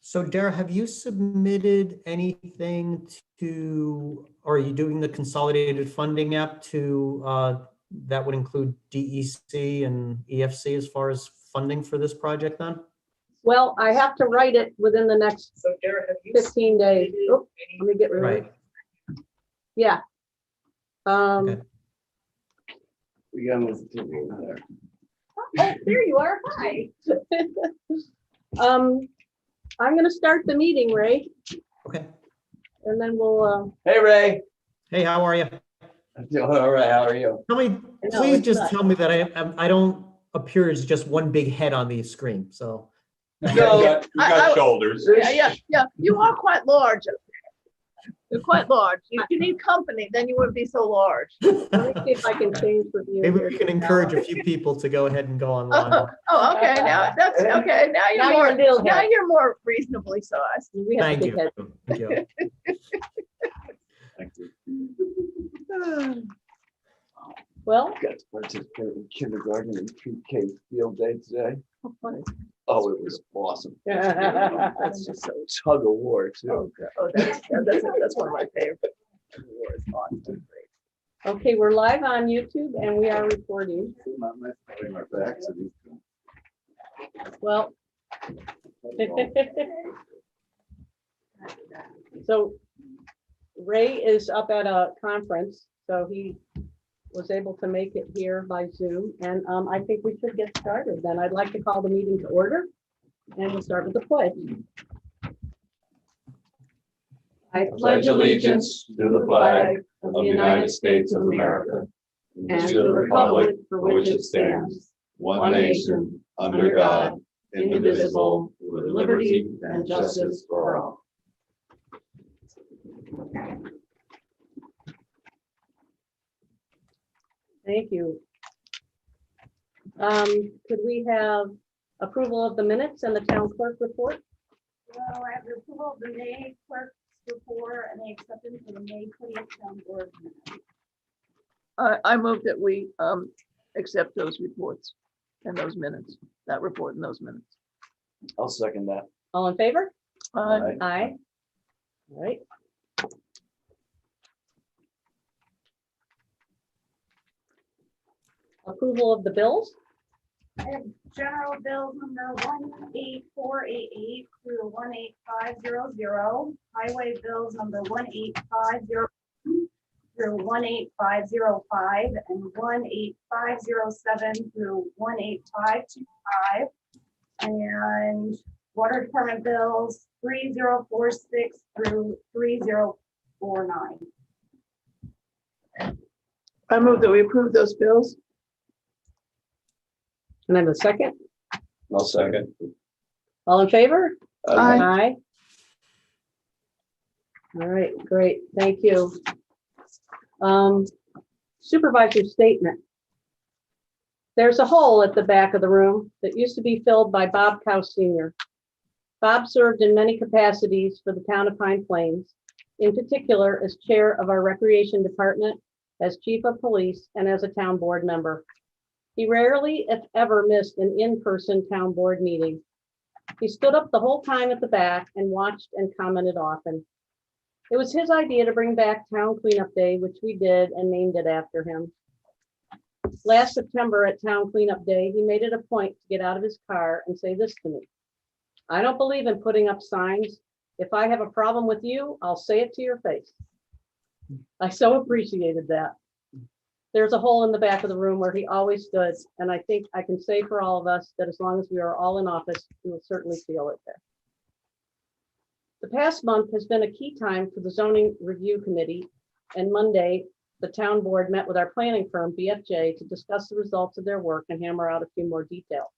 So Dara, have you submitted anything to, or are you doing the consolidated funding app to, that would include DEC and EFC as far as funding for this project then? Well, I have to write it within the next 15 days. Oh, let me get rid of it. Right. Yeah. Okay. We got move the TV over there. Oh, there you are. Hi. I'm going to start the meeting, Ray, Okay. and then we'll. Hey, Ray. Hey, how are you? I'm doing all right. How are you? Tell me, No, please it's just not. tell me that I don't appear as just one big head on the screen. So. No. You got shoulders. Yeah. You are quite large. You're quite large. If you need company, then you wouldn't be so large. Let me see if I can change the view. Maybe here. we can encourage a few people to go ahead and go online. Oh, okay. Now that's okay. Now Now you're you're a little more. Now head. you're more reasonably sized. We have a Thank big you. head. Thank you. Thank you. Well, Got to participate in kindergarten and pre-K field day today. How funny. Oh, it was awesome. okay, That's just a tug of war too. Oh, God. Oh, that's one of my favorite. War is awesome. we're live on YouTube and we are recording. My back to these. Well, so Ray is up at a conference, so he was able to make it here by Zoom, and I think we should get started then. I'd like to call the meeting to order, and we'll start with the pledge. I Pledge allegiance to the flag of the United States of America and to the republic for which it stands, one nation, under God, indivisible, with liberty and justice for all. Thank you. Could we have approval of the minutes and the town clerk report? Well, I have the approval of the May clerk's report and the acceptance of the May 20th town board minutes. I move that we accept those reports and those minutes, that report and those minutes. I'll second that. All in favor? Aye. Aye. All right. Approval of the bills? I have general bills number 18488 through 18500. Highway bills number 18501 through 18505 and 18507 through 18525. And water department bills 3046 through 3049. I move that we approve those bills. And then the second? I'll second. All in favor? Aye. Aye. All right, great, thank you. Supervisor statement. There's a hole at the back of the room that used to be filled by Bob Cow Sr. Bob served in many capacities for the town of Pine Plains, in particular as chair of our recreation department, as chief of police, and as a town board member. He rarely, if ever, missed an in-person town board meeting. He stood up the whole time at the back and watched and commented often. It was his idea to bring back Town Cleanup Day, which we did and named it after him. Last September at Town Cleanup Day, he made it a point to get out of his car and say this to me: "I don't believe in putting up signs. If I have a problem with you, I'll say it to your face." I so appreciated that. There's a hole in the back of the room where he always stood, and I think I can say for all of us that as long as we are all in office, we will certainly feel it there. The past month has been a key time for the zoning review committee, and Monday, the town board met with our planning firm, BFJ, to discuss the results of their work and hammer out a few more details.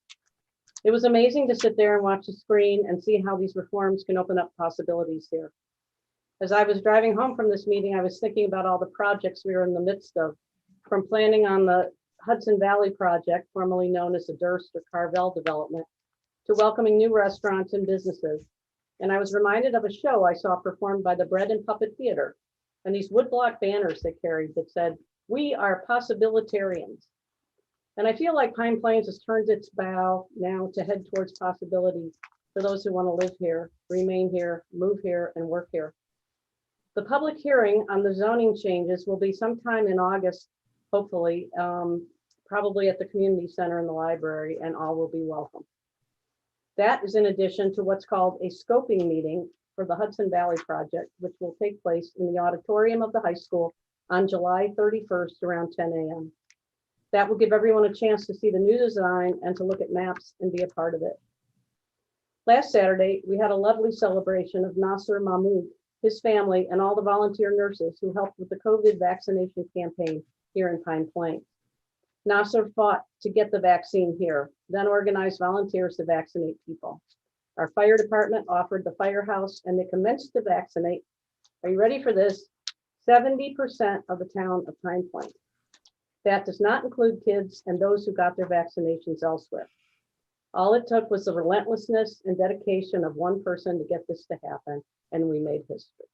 It was amazing to sit there and watch the screen and see how these reforms can open up possibilities here. As I was driving home from this meeting, I was thinking about all the projects we were in the midst of, from planning on the Hudson Valley project, formerly known as the Durst or Carvel development, to welcoming new restaurants and businesses. And I was reminded of a show I saw performed by the Bread and Puppet Theater, and these woodblock banners they carried that said, "We are possibilitarians." And I feel like Pine Plains has turned its bow now to head towards possibilities for those who want to live here, remain here, move here, and work here. The public hearing on the zoning changes will be sometime in August, hopefully, probably at the community center in the library, and all will be welcome. That is in addition to what's called a scoping meeting for the Hudson Valley project, which will take place in the auditorium of the high school on July 31st around 10 a.m. That will give everyone a chance to see the new design and to look at maps and be a part of it. Last Saturday, we had a lovely celebration of Nasser Mahmoud, his family, and all the volunteer nurses who helped with the COVID vaccination campaign here in Pine Plains. Nasser fought to get the vaccine here, then organized volunteers to vaccinate people. Our fire department offered the firehouse and they commenced to vaccinate. Are you ready for this? 70% of the town of Pine Plains. That does not include kids and those who got their vaccinations elsewhere. All it took was the relentlessness and dedication of one person to get this to happen, and we made history.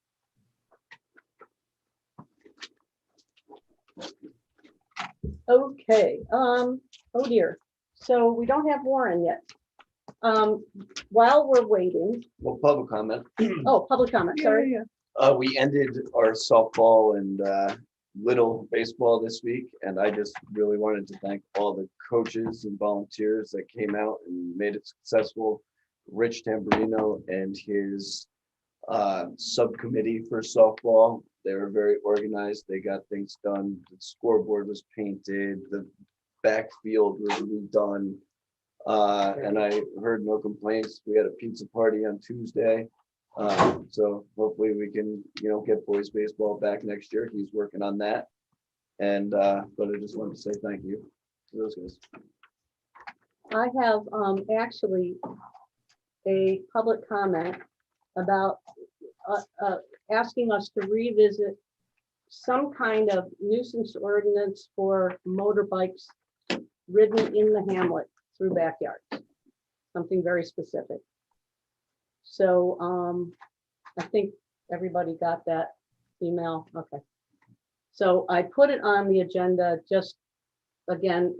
Okay, oh dear. So we don't have Warren yet. While we're waiting, Well, public comment. oh, public comment, sorry. We ended our softball and little baseball this week, and I just really wanted to thank all the coaches and volunteers that came out and made it successful. Rich Tamburino and his subcommittee for softball. They were very organized. They got things done. The scoreboard was painted. The backfield was redone. And I heard no complaints. We had a pizza party on Tuesday. So hopefully we can, get boys baseball back next year. He's working on that. And, but I just wanted to say thank you to those guys. I have actually a public comment about asking us to revisit some kind of nuisance ordinance for motorbikes ridden in the hamlet through backyards, something very specific. So I think everybody got that email. Okay. So I put it on the agenda just again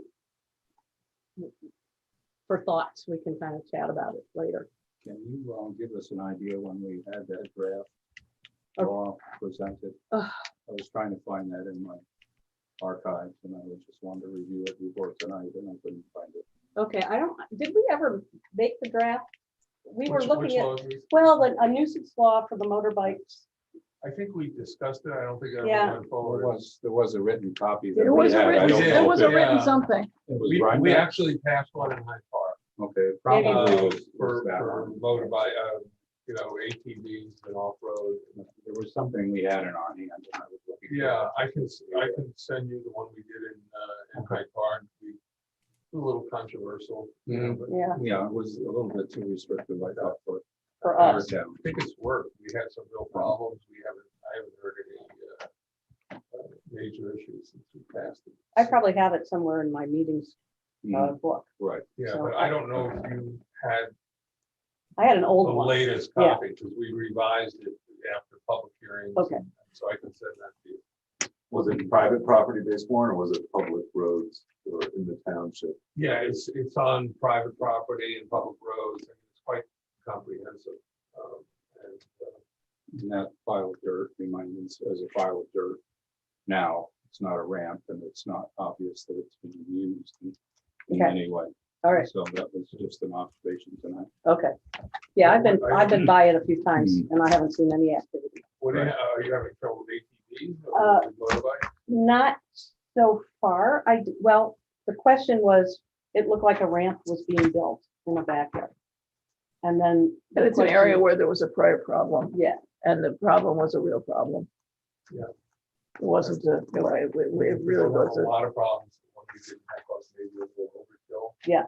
for thoughts. We can kind of chat about it later. Can you give us an idea when we had that draft Okay. law presented? I was trying to find that in my archives and I just wanted to review it before tonight and I couldn't find it. Okay, did we ever make the draft? We were Which looking at, law is this? well, a nuisance law for the motorbikes. I think we discussed it. I don't think I Yeah. ever went forward. There was a written copy. that There we was a had. I written, don't there know was if a it- written Yeah. something. It was We Rhinebeck? actually passed one in Hyde Park Okay, probably was for that one. motorbike, ATVs and off-road. There was something we had in our hands and I was looking. for Yeah, it. I can send you the one we did in Hyde Park. A little controversial. Mhm. But Yeah, Yeah, it was a little bit too restrictive, I thought, for for our us. town. I think it's worked. We had some real problems. I haven't heard any major issues since we passed it. I probably have it somewhere in my meetings Mhm, book. Right. Yeah, So- but I don't know if you had I had an the old one. latest Yeah. copy, because we revised it after public hearings. Okay. So I can send that to you. Was it private property based warrant or was it public roads or in the township? Yeah, it's on private property and public roads, and it's quite comprehensive. And, And that pile of dirt reminds me as a pile of dirt. Now, it's not a ramp and it's not obvious that it's being used in Okay. any way. All right, So that was just an observation tonight. okay. Yeah, I've been by it a few times and I haven't seen any activity. are you having trouble with ATVs Uh, or with motorbikes? Not so far. Well, the question was, it looked like a ramp was being built in the backyard. And then. the And it's an area question- where there was a prior problem, Yeah, and the problem was a real problem. Yeah. It wasn't it really There were was a a, lot of problems when we didn't have cause maybe a little overkill. Yeah.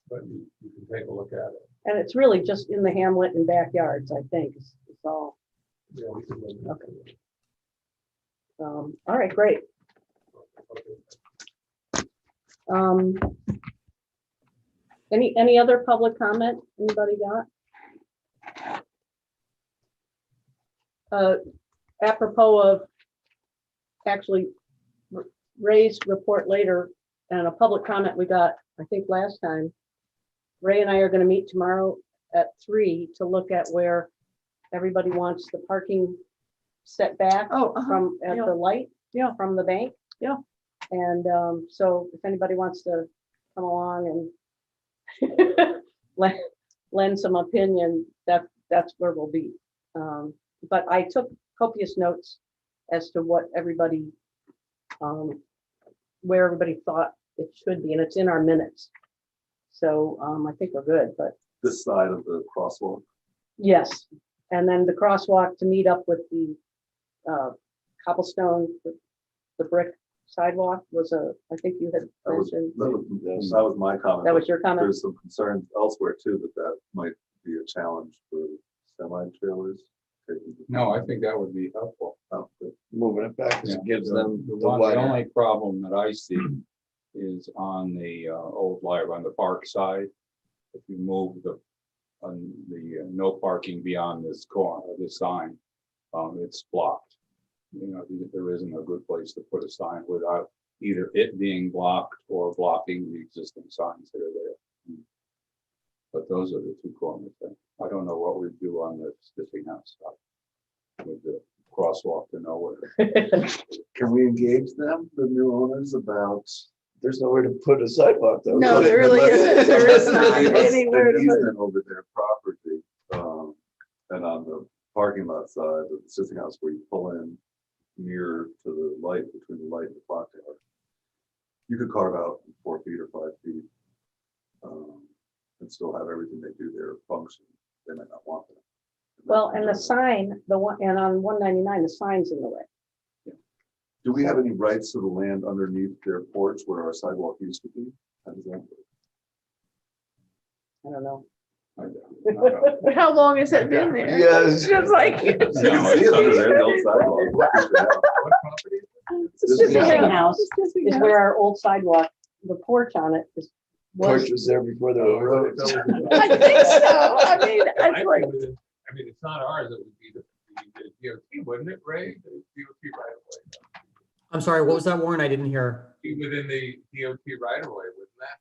But you can take a look at it. and it's really just in the hamlet and backyards, I think. It's all, Yeah, we can look at it. all right, great. Okay. Any other public comment? Anybody got? Apropos of actually Ray's report later and a public comment we got, I think last time. Ray and I are going to meet tomorrow at 3 to look at where everybody wants the parking set back Oh, from, at yeah. the light. Yeah. From the bank. Yeah. And so if anybody wants to come along and lend some opinion, that's where we'll be. But I took copious notes as to what everybody, where everybody thought it should be, and it's in our minutes. So I think we're good, but This side of the crosswalk. yes. And then the crosswalk to meet up with the cobblestone, the brick sidewalk was I think you had mentioned, That was my comment. that was your comment? There's some concerns elsewhere too, that might be a challenge for semi-trailers. No, I think that would be helpful. Moving it back, 'cause Yeah, it gives them the The wider. only problem that I see is on the old library, on the park side. If you move on the no parking beyond this corner, this sign, it's blocked. You know, there isn't a good place to put a sign without either it being blocked or blocking the existing signs that are there. But those are the two corners. I don't know what we do on the existing house side with the crosswalk to nowhere. Can we engage them, the new owners, about? There's nowhere to put a sidewalk though. No, there really isn't. There is not anywhere to An put it. easement over their property, and on the parking lot side of the existing house where you pull in near to the light, between the light and the clock tower. You could carve out 4 feet or 5 feet, and still have everything they do there function. They might not want that. Well, and the sign, the one, and on 199, the sign's in the way. Do we have any rights to the land underneath their porch where our sidewalk used to be? How does that work? I don't know. I don't know. How long has that been there? Yes. Just like. You can see it under there, the old sidewalk. What property? The This fishing is- house is where our old sidewalk, the porch on it is. Porch was there before there were roads. I think so. I mean, it's like, I mean, it's not ours, it would be the DOT, wouldn't it, Ray? The DOT right away. I'm sorry, what was that, Warren? I didn't hear. Be within the DOT right away, wouldn't that?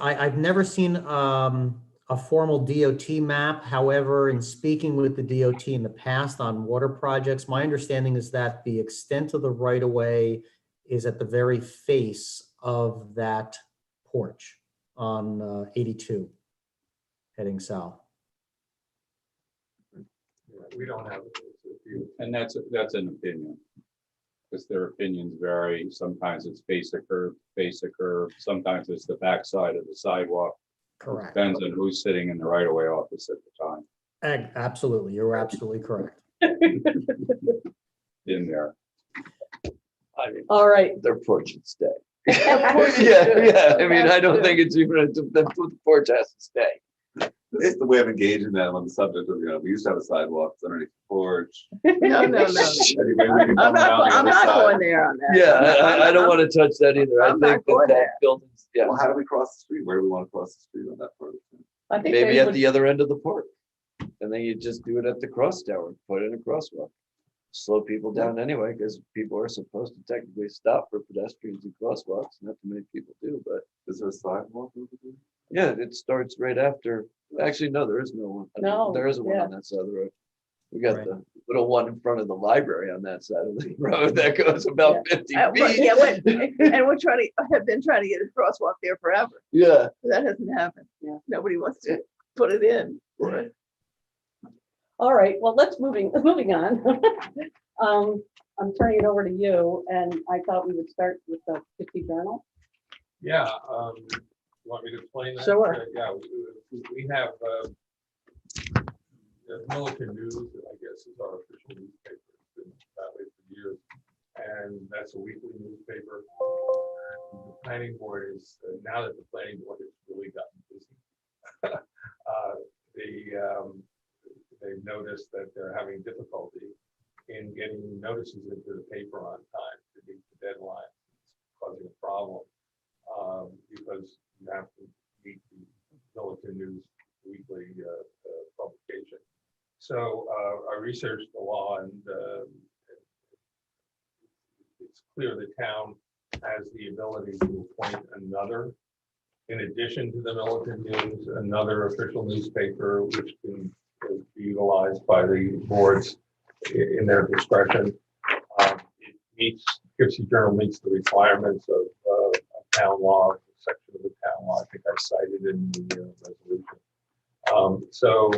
I've never seen a formal DOT map. However, in speaking with the DOT in the past on water projects, my understanding is that the extent of the right of way is at the very face of that porch on 82 heading south. We don't have. And that's an opinion. Because their opinions vary. Sometimes it's face a curve. Sometimes it's the backside of the sidewalk. Correct. Depends on who's sitting in the right of way office at the time. Absolutely. You're absolutely correct. In there. I mean, All right. their porch would stay. course it Yeah, should. yeah, I mean, I don't think it's even, the porch has to stay. This is the way of engaging them on the subject of, we used to have a sidewalk it's underneath the porch. no. Anyway, we can I'm come around not, the I'm other not side. going there on that. Yeah, I don't want to touch that either. I I'm not think going that there. building's, yeah, Well, how do we cross the street? Where do we want to cross the street on that part of the thing? I think maybe they at would, the other end of the park. And then you just do it at the cross tower, put in a crosswalk. Slow people down anyway, because people are supposed to technically stop for pedestrians and crosswalks. Not too many people do, but Is there a sidewalk over there? yeah, it starts right after. Actually, no, there is no one. No, There isn't one yeah. on that side of the road. We got Right. the little one in front of the library on that side of the road that goes about 50 Well, feet. yeah, and we're have been trying to get a crosswalk there forever. Yeah. That hasn't happened. Yeah. Nobody wants to put it in. all right, well, moving on. I'm turning it over to you, and I thought we would start with the 50 journal. Yeah, you want me to explain that? Sure. Yeah, we have, Milliken News, I guess, is our official newspaper. It's been that way for years. And that's a weekly newspaper. The planning board is, now that the planning board has really gotten busy, they've noticed that they're having difficulty in getting notices into the paper on time to meet the deadline. It's causing a problem because you have to meet the Milliken News weekly publication. So I researched the law, and it's clear the town has the ability to appoint another in addition to the Militant News, another official newspaper which can be utilized by the boards in their discretion. It meets, Poughkeepsie Journal meets the requirements of town law, section of the town law. I think I cited in the resolution. So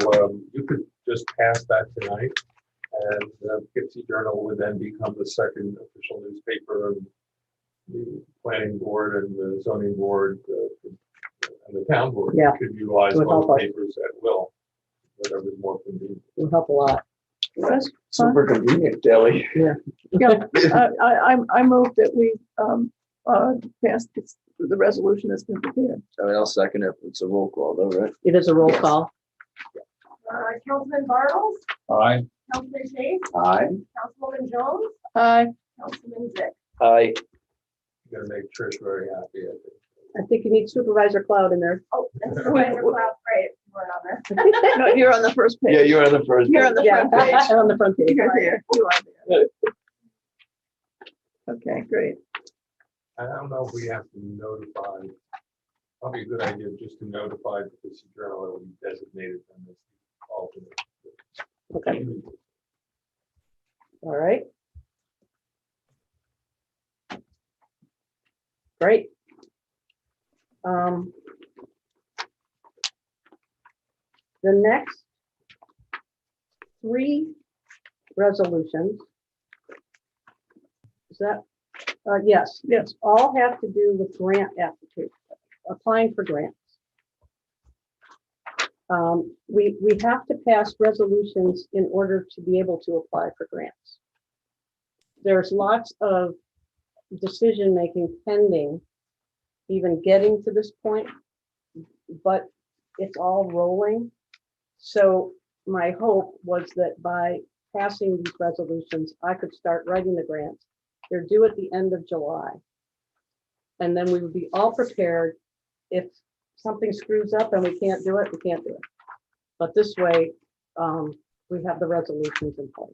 you could just pass that tonight, and Poughkeepsie Journal would then become the second official newspaper. And the planning board and the zoning board and the town board Yeah. could utilize Would help both us. papers at will, whatever is more convenient. It would help a lot. That's fine. Super convenient, Kelly. Yeah, I move that we pass the resolution that's been prepared. I'll second it. It's a roll call though, right? It is a roll call. Councilman Bartles, Aye. Councilman Chase, Aye. Councilwoman Jones, Aye. Councilman Zick. Aye. You're gonna make Trish very happy, I think. I think you need Supervisor Cloud in there. Oh, and Supervisor Cloud, great, you weren't on there. No, you're on the first page. Yeah, you're on the first. You're on the Yeah, front page. on the front page. You're here. You are there. Okay, great. I don't know if we have to notify, probably a good idea just to notify the Poughkeepsie Journal that will be designated them as the alternate. Okay, all right. Great. The next three resolutions. Is that, yes, all have to do with grant application, applying for grants. We have to pass resolutions in order to be able to apply for grants. There's lots of decision-making pending, even getting to this point, but it's all rolling. So my hope was that by passing these resolutions, I could start writing the grants. They're due at the end of July. And then we would be all prepared. If something screws up and we can't do it, we can't do it. But this way, we have the resolutions in place.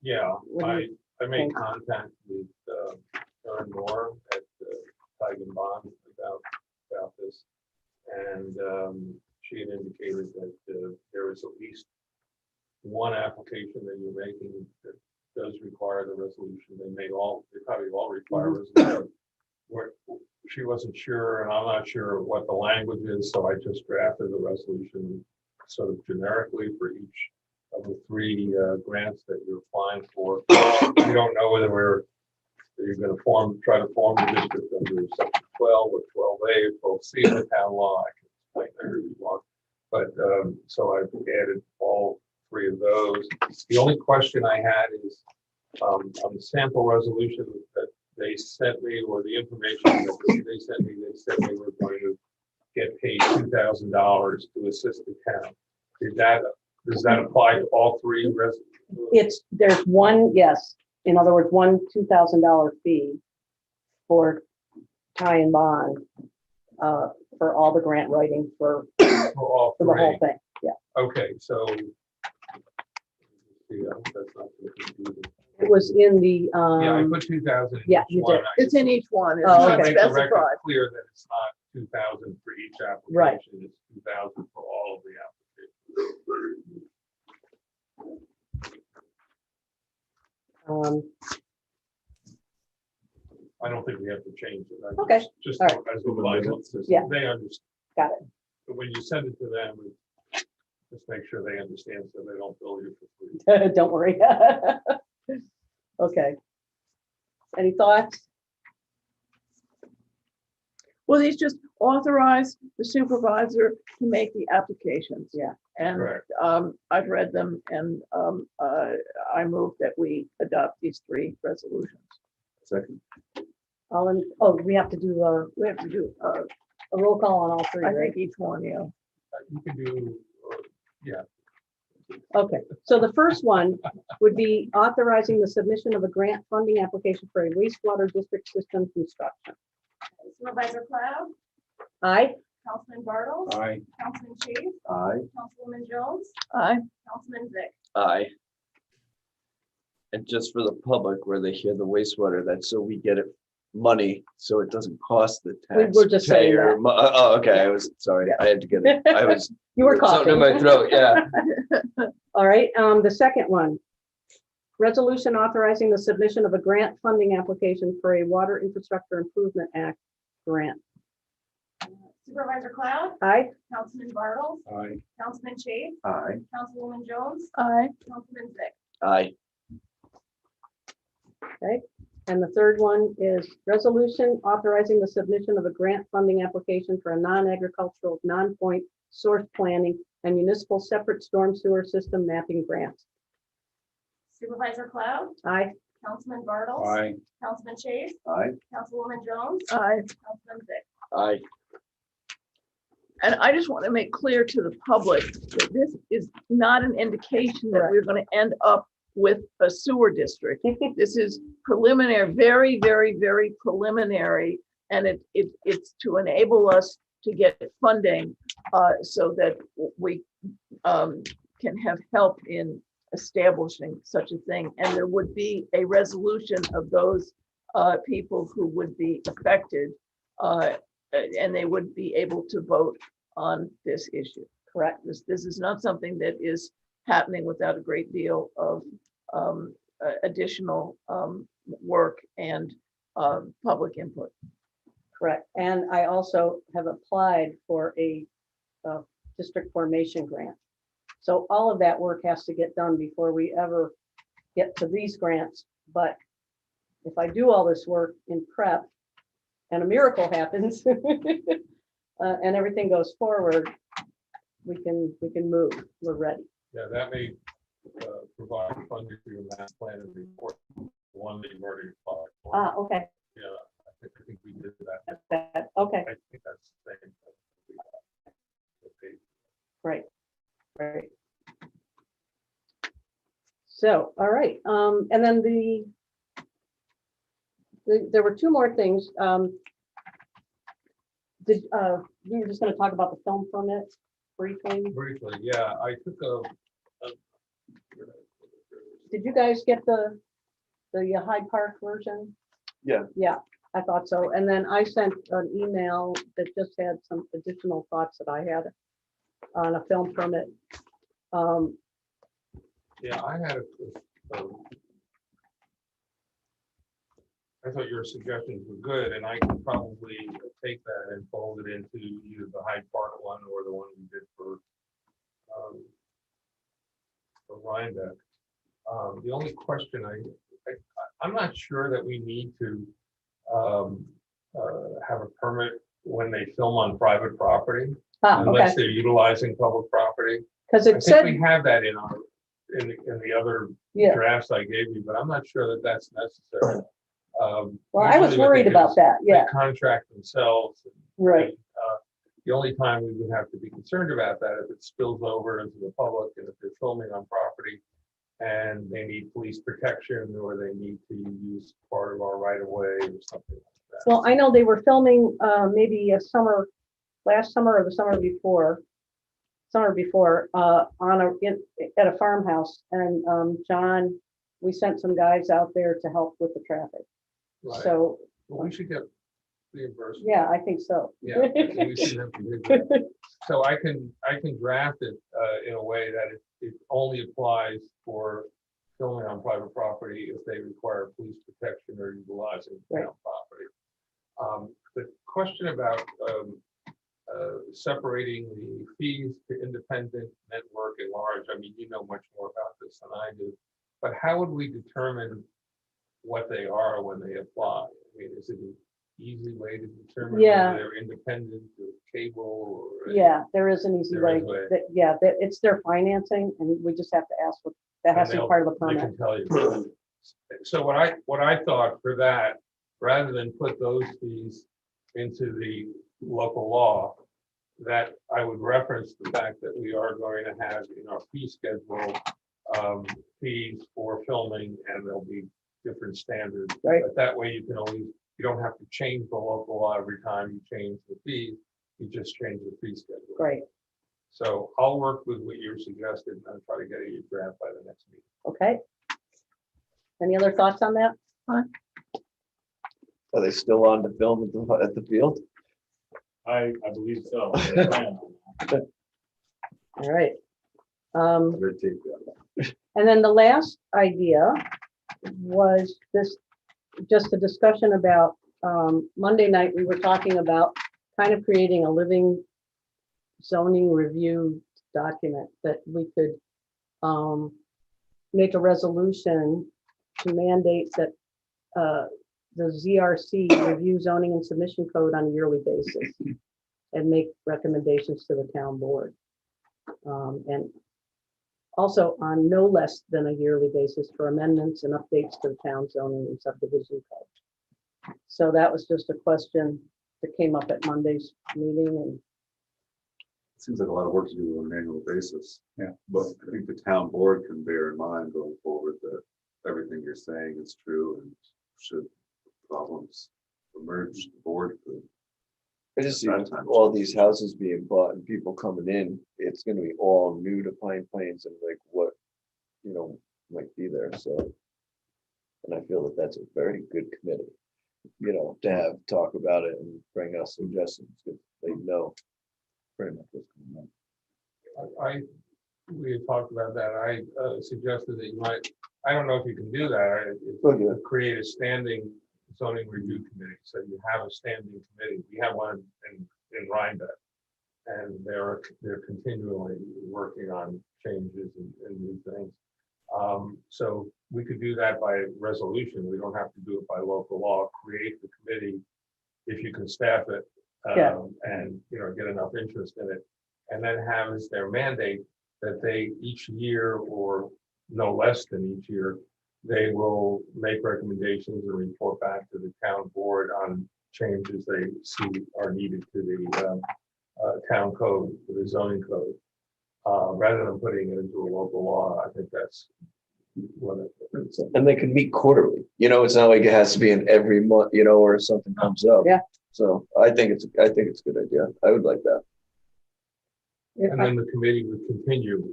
Yeah, What do I made think? contact with Erin Moore at Tigan Bond about this. And she had indicated that there is at least one application that you're making that does require the resolution. They probably all require resolution. Where she wasn't sure, and I'm not sure what the language is, so I just drafted the resolution sort of generically for each of the three grants that you're applying for. We don't know whether you're going to try to form the district under section 12 or 12A, 12C of the town law. I can explain that if you want. But so I've added all three of those. The only question I had is on the sample resolution that they sent me, or the information that they sent me, they said they were going to get paid $2,000 to assist the town. Does that apply to all three resolutions? There's one, yes. In other words, one $2,000 fee for tie and bond for all the grant writing for all the whole three? thing. Yeah, Okay, so yeah, that's not confusing. it was in the, Yeah, I put 2,000. in yeah, each you one. did. It's in each one. It's Oh, not okay. Make the record specified. clear that it's not 2,000 for each application. Right. It's 2,000 for all of the applications. I don't think we have to change it. I Okay. Just All right. as a bylaw, Yeah. they understand. Got it. But when you send it to them, just make sure they understand so they don't bill you for free. Don't worry. Okay. Any thoughts? Well, these just authorize the supervisor to make the applications. Yeah. And Correct. I've read them, and I move that we adopt these three resolutions. Second. We have to do We have to do, a roll call on all three, I right? think each one, yeah. You can do, yeah, Okay, so the first one would be authorizing the submission of a grant funding application for a wastewater district system construction. Supervisor Cloud, Aye. Councilman Bartles, Aye. Councilman Chase, Aye. Councilwoman Jones, Aye. Councilman Zick. Aye. And just for the public, where they hear the wastewater, that's so we get it money, so it doesn't cost the We were just saying taxpayer. that. Oh, okay, I was, sorry, I had to get it, I was. You were something in coughing. my throat, yeah. All right, the second one. Resolution authorizing the submission of a grant funding application for a Water Infrastructure Improvement Act grant. Supervisor Cloud, Aye. Councilman Bartles, Aye. Councilman Chase, Aye. Councilwoman Jones, Aye. Councilman Zick. Aye. And the third one is resolution authorizing the submission of a grant funding application for a non-agricultural, non-point source planning and municipal separate storm sewer system mapping grant. Supervisor Cloud, Aye. Councilman Bartles, Aye. Councilman Chase, Aye. Councilwoman Jones, Aye. Councilman Zick. Aye. And I just want to make clear to the public that this is not an indication that we're going to end up with a sewer district. This is preliminary, very, very, very preliminary. And it's to enable us to get funding so that we can have help in establishing such a thing. And there would be a resolution of those people who would be affected and they would be able to vote on this issue. Correct. This is not something that is happening without a great deal of additional work and public input. Correct. And I also have applied for a district formation grant. So all of that work has to get done before we ever get to these grants. But if I do all this work in prep and a miracle happens and everything goes forward, we can move. We're ready. Yeah, that may provide funding for your master plan and report, the one that you've already applied for. Ah, okay. Yeah, I think we did that. That's bad. Okay, I think that's the same. Okay. great. Great. So, all right. And then there were two more things. We were just going to talk about the film permit briefly. Briefly, yeah, I took a Did you guys get the Hyde Park version? Yeah. Yeah, I thought so. And then I sent an email that just had some additional thoughts that I had on a film permit. Yeah, I had I thought your suggestions were good, and I could probably take that and fold it into either the Hyde Park one or the one we did for Rhinebeck. The only question I'm not sure that we need to have a permit when they film on private property, unless they're utilizing public property. Because I it think said, we have that in the other yeah, drafts I gave you, but I'm not sure that that's necessary. well, I was Usually what worried they do about is that. they Yeah, contract themselves. right. The only time we would have to be concerned about that if it spills over into the public and if they're filming on property and they need police protection or they need to use part of our right of way or something like that. Well, I know they were filming maybe last summer or the summer before, at a farmhouse. And John, we sent some guys out there to help with the traffic. Right. So, Well, we should get reimbursed. yeah, I think so. Yeah, we should have to do that. So I can draft it in a way that it only applies for filming on private property if they require police protection or utilizing town property. The question about separating the fees to independent network at large, I mean, you know much more about this than I do, but how would we determine what they are when they apply? I mean, is it an easy way to determine Yeah. whether they're independent or cable or? Yeah, there is an easy There way. is a way. It's their financing and we just have to ask what, that has to be part of the They permit. can tell you. So what I thought for that, rather than put those fees into the local law, that I would reference the fact that we are going to have in our fee schedule fees for filming, and there'll be different standards. Right. But that way you don't have to change the local law every time you change the fee. You just change the fee schedule. Great, So I'll work with what you suggested and I'll try to get a draft by the next meeting. okay. Any other thoughts on that? Are they still on the film at the field? I believe so. All right. Red tape, yeah. And then the last idea was this, just a discussion about, Monday night, we were talking about kind of creating a living zoning review document that we could make a resolution to mandate that the ZRC review zoning and submission code on a yearly basis and make recommendations to the town board. And also on no less than a yearly basis for amendments and updates to the town zoning and subdivision code. So that was just a question that came up at Monday's meeting, and Seems like a lot of work to do on an annual basis. Yeah. But I think the town board can bear in mind going forward that everything you're saying is true, and should problems emerge, the board could. I just see That time all change. these houses being bought and people coming in, it's gonna be all new to Pine Plains and like what, might be there, so. And I feel that that's a very good committee, to have, talk about it and bring us suggestions, because they know pretty much what's going on. We had talked about that. I suggested that you might, I don't know if you can do that. Oh, yeah. Create a standing zoning review committee. So you have a standing committee. We have one in Rhinebeck. And they're continually working on changes and new things. So we could do that by resolution. We don't have to do it by local law. Create the committee if you can staff it. Yeah. And get enough interest in it, and then have as their mandate that they each year, or no less than each year, they will make recommendations and report back to the town board on changes they see are needed to the town code, to the zoning code, rather than putting it into a local law. I think that's what it. And they can meet quarterly, it's not like it has to be in every month, or something comes up. Yeah. So I think it's a good idea. I would like that. And then the committee would continue.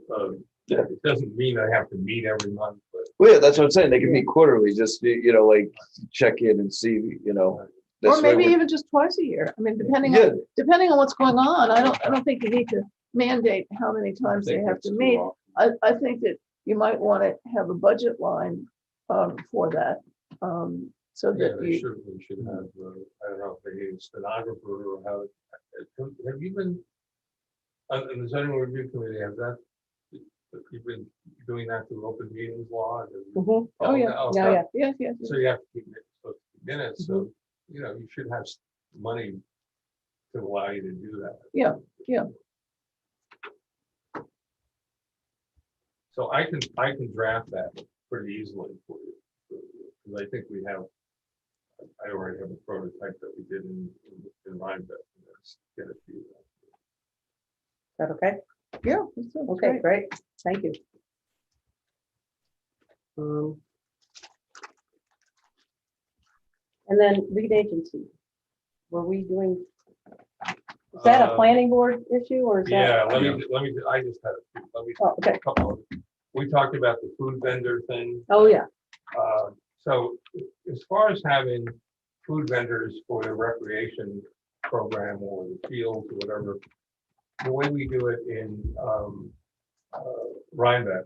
Yeah. It doesn't mean I have to meet every month, but Well, yeah, that's what I'm saying. They can meet quarterly, just, like check in and see, Or this way maybe we're- even just twice a year. I mean, Yeah. depending on what's going on, I don't think you need to mandate how many times they have to meet. I think that you might want to have a budget line for that. So yeah, that we should have, I don't know if they need a stenographer or how. Have you been, in the zoning review committee, you've been doing that through open meetings law? Mhm. Oh, yeah. okay. Yes. So you have to keep minutes, so, you should have money to allow you to do that. Yeah. So I can draft that pretty easily for you, because I think I already have a prototype that we did in Rhinebeck. Let's get it to you. Is that okay? Yeah. that's Okay, great. Thank you. And then lead agency. Were we doing, is that a planning board issue or is that? Yeah, let me, I just had, Oh, okay. a couple of, we talked about the food vendor thing. Oh, yeah. So as far as having food vendors for the recreation program or the fields or whatever, the way we do it in Rhinebeck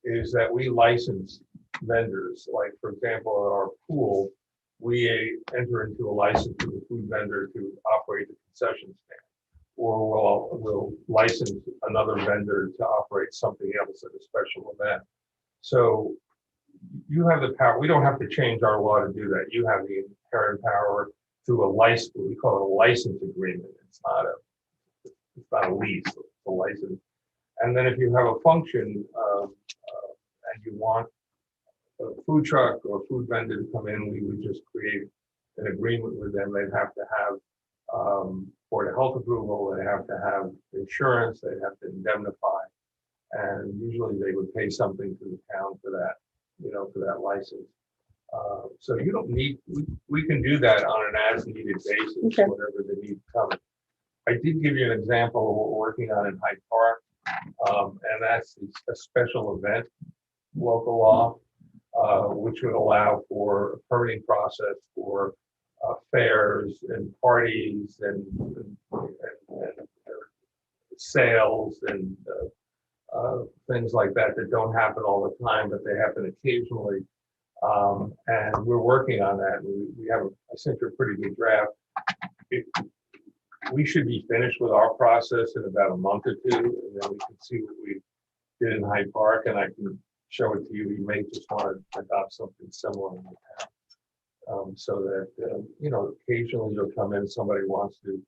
is that we license vendors. Like, for example, at our pool, we enter into a license with a food vendor to operate the concession stand. Or we'll license another vendor to operate something else at a special event. So you have the power. We don't have to change our law to do that. You have the inherent power through a license. We call it a license agreement. It's not a lease. It's a license. And then if you have a function and you want a food truck or food vendor to come in, we would just create an agreement with them. They'd have to have Board of Health approval. They have to have insurance. They have to indemnify, and usually they would pay something to the town for that, for that license. So you don't need. We can do that on an as-needed basis, Okay. whatever the need comes. I did give you an example of what we're working on in Hyde Park, and that's a special event local law, which would allow for a permitting process for fairs and parties and sales and things like that that don't happen all the time, but they happen occasionally. And we're working on that. We have, I sent you a pretty good draft. We should be finished with our process in about a month or two, and then we can see what we did in Hyde Park, and I can show it to you. You may just want to adopt something similar in the town. So that, occasionally you'll come in, somebody wants to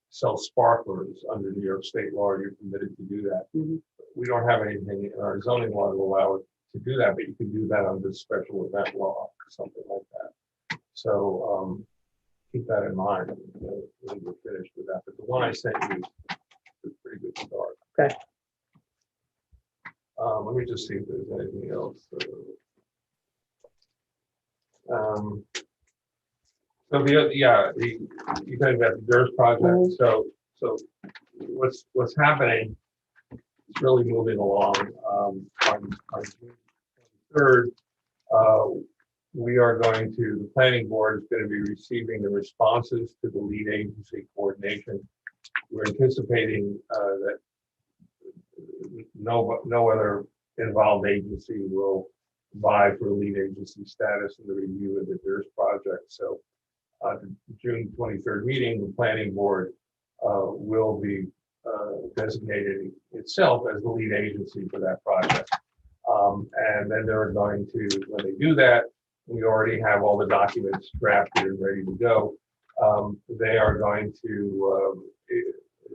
sell sparklers under New York state law, you're permitted to do that. Mhm. We don't have anything in our zoning law to allow it to do that, but you can do that under special event law or something like that. So keep that in mind when we're finished with that. But the one I sent you is a pretty good start. Okay. Let me just see if there's anything else. So you guys got the DERS project. Mhm. So what's happening? It's really moving along. On June 3rd, we are going to, the planning board is going to be receiving the responses to the lead agency coordination. We're anticipating that no other involved agency will vie for lead agency status in the review of the DERS project. So the June 23rd meeting, the planning board will be designated itself as the lead agency for that project. And then they're going to, when they do that, we already have all the documents drafted and ready to go. They are going to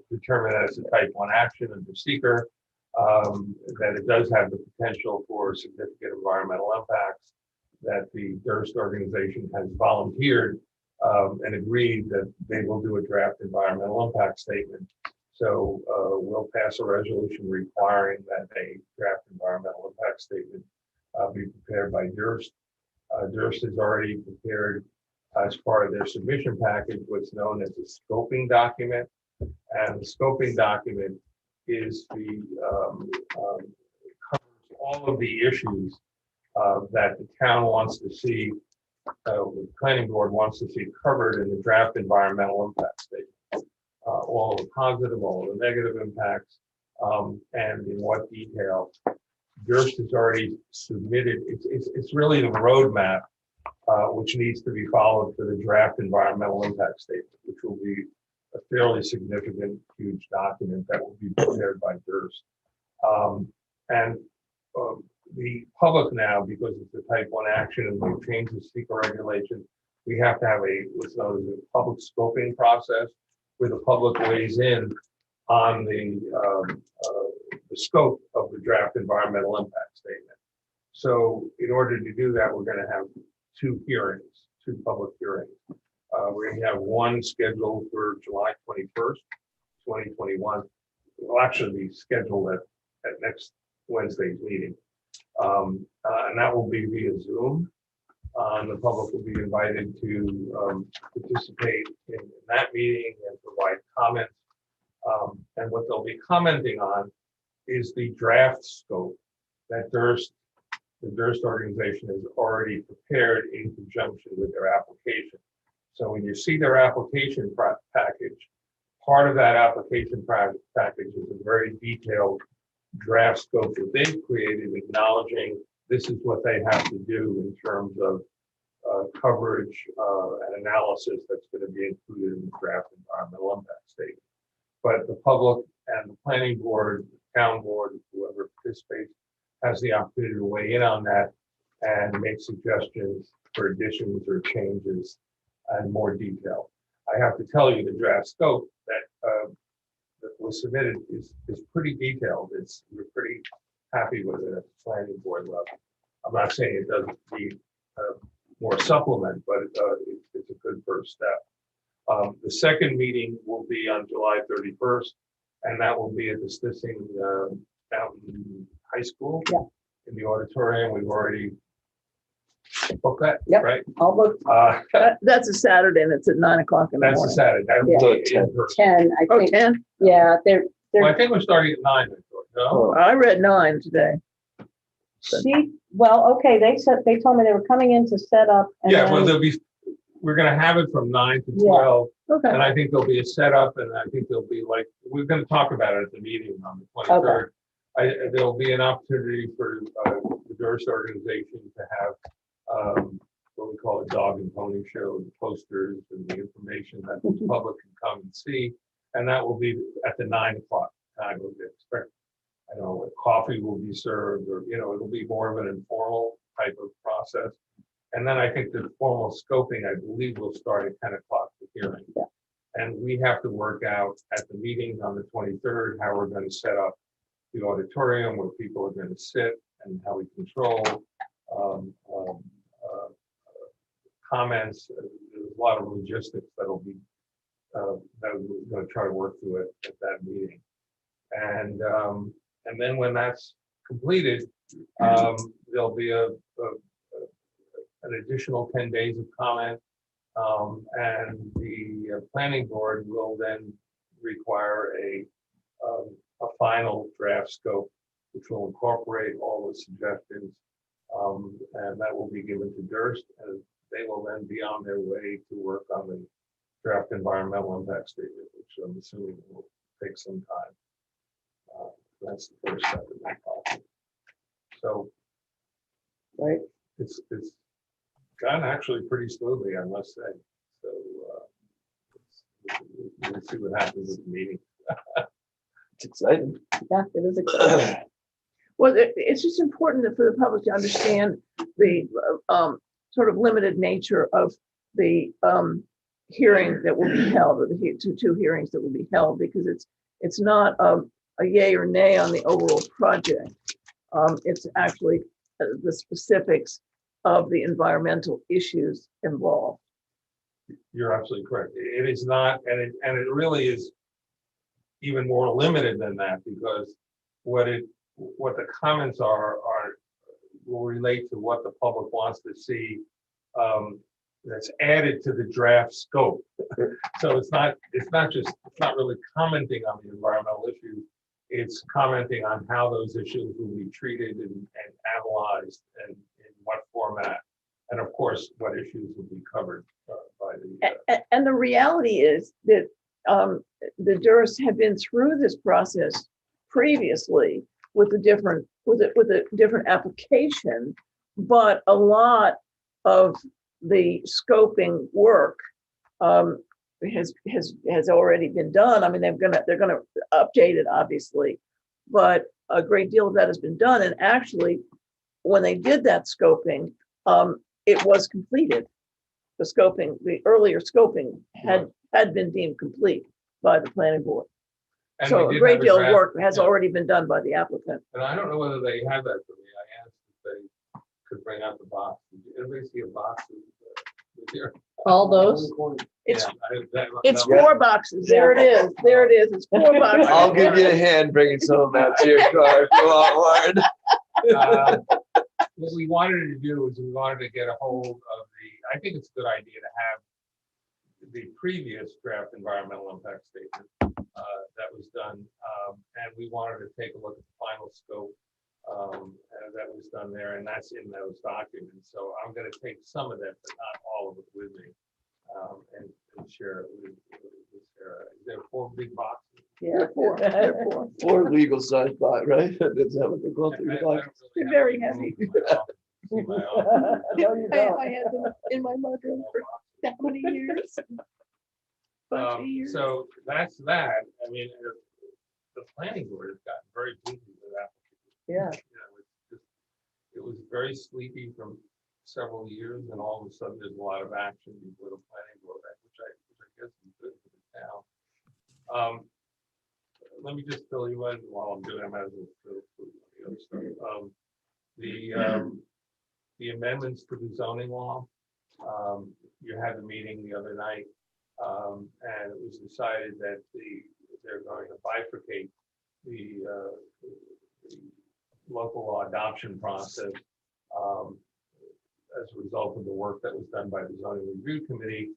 determine that it's a type 1 action under seeker, that it does have the potential for significant environmental impacts, that the DERS organization has volunteered and agreed that they will do a draft environmental impact statement. So we'll pass a resolution requiring that a draft environmental impact statement be prepared by DERS. DERS has already prepared, as part of their submission package, what's known as a scoping document. And the scoping document is covers all of the issues that the town wants to see, the planning board wants to see covered in the draft environmental impact statement. All of the positive, all of the negative impacts, and in what detail. DERS has already submitted, it's really the roadmap which needs to be followed for the draft environmental impact statement, which will be a fairly significant, huge document that will be prepared by DERS. The public now, because it's a type 1 action and we've changed the secret regulation, we have to have what's known as a public scoping process where the public weighs in on the scope of the draft environmental impact statement. So in order to do that, we're going to have two public hearings. We're going to have one scheduled for July 21st, 2021. We'll actually be scheduled at next Wednesday's meeting. And that will be via Zoom. The public will be invited to participate in that meeting and provide comments. And what they'll be commenting on is the draft scope that the DERS organization has already prepared in conjunction with their application. So when you see their application package, part of that application package is a very detailed draft scope that they've created, acknowledging this is what they have to do in terms of coverage and analysis that's going to be included in the draft environmental impact statement. But the public and the planning board, the town board, whoever participates, has the opportunity to weigh in on that and make suggestions for additions or changes and more detail. I have to tell you, the draft scope that was submitted is pretty detailed. We're pretty happy with it at the planning board level. I'm not saying it doesn't need more supplement, but it's a good first step. The second meeting will be on July 31st, and that will be at the Stissing Mountain High School in the auditorium. We've already booked that, Yep. right? All booked. That's a Saturday and it's at 9 o'clock in the That's a morning. Saturday. That will be in person. 10, I Oh, think. 10? Yeah, Well, I think we're starting at 9. No? Oh, I read 9 today. okay, they told me they were coming in to set up. And Yeah, well, then- we're gonna have it from 9 to Yeah. 12. Okay, And I think there'll be a setup, and I think there'll be like, we're gonna talk about it at the meeting on the 23rd. There'll be an opportunity for the Durst organization to have what we call a dog and pony show, the posters and the information that the public can come and see. And that will be at the 9 o'clock time. We'll expect, I don't know, coffee will be served, or, it'll be more of an informal type of process. And then I think the formal scoping, I believe, will start at 10 o'clock, the hearing. Yeah. And we have to work out at the meeting on the 23rd, how we're going to set up the auditorium, where people are going to sit, and how we control comments. There's a lot of logistics that'll be, that we're going to try to work through it at that meeting. And then when that's completed, there'll be an additional 10 days of comment. And the planning board will then require a final draft scope, which will incorporate all the suggestions. And that will be given to Durst, and they will then be on their way to work on the draft environmental impact statement, which I'm assuming will take some time. That's the first step in that process. So, right. it's gone actually pretty smoothly, I must say. So we'll see what happens at the meeting. It's exciting. Yeah, it is exciting. Well, it's just important for the public to understand the sort of limited nature of the hearing that will be held, or the two hearings that will be held, because it's not a yay or nay on the overall project. It's actually the specifics of the environmental issues involved. You're absolutely correct. It is not, and it really is even more limited than that, because what the comments are will relate to what the public wants to see that's added to the draft scope. So it's not really commenting on the environmental issues. It's commenting on how those issues will be treated and analyzed, and in what format, and of course what issues will be covered by the. And the reality is that the Durst have been through this process previously with a different application, but a lot of the scoping work has already been done. I mean, they're gonna update it, obviously, but a great deal of that has been done. And actually, when they did that get it was completed. The scoping, the earlier scoping had been deemed complete by the planning board. And So we a did great have deal of draft, work has yeah. already been done by the applicant. And I don't know whether they have that for me. I asked if they could bring out the box. Did anybody see a box with here? All those. It's Yeah, It's that- 4 boxes. There it is. There it is. It's 4 boxes. I'll give you a hand bringing some of them out to your car if you want, Warren. What we wanted to do is we wanted to get a hold of I think it's a good idea to have the previous draft environmental impact statement that was done. And we wanted to take a look at the final scope that was done there, and that's in those documents. So I'm going to take some of that, but not all of it with me, and share it with Sarah. There are 4 big boxes. Yeah. They're 4. Or legal size bot, right? That's how it goes. They're very heavy. No, you don't. I had them in my mudroom for that many years. Bunch of years. So that's that. I mean, the planning board has gotten very busy with that. Yeah. It was very sleepy for several years, and all of a sudden there's a lot of action before the planning board, which I guess is good for the town. Let me just fill you in while I'm doing it. I might as well fill the other stuff. The amendments to the zoning law. You had the meeting the other night, and it was decided that they're going to bifurcate the local law adoption process as a result of the work that was done by the zoning review committee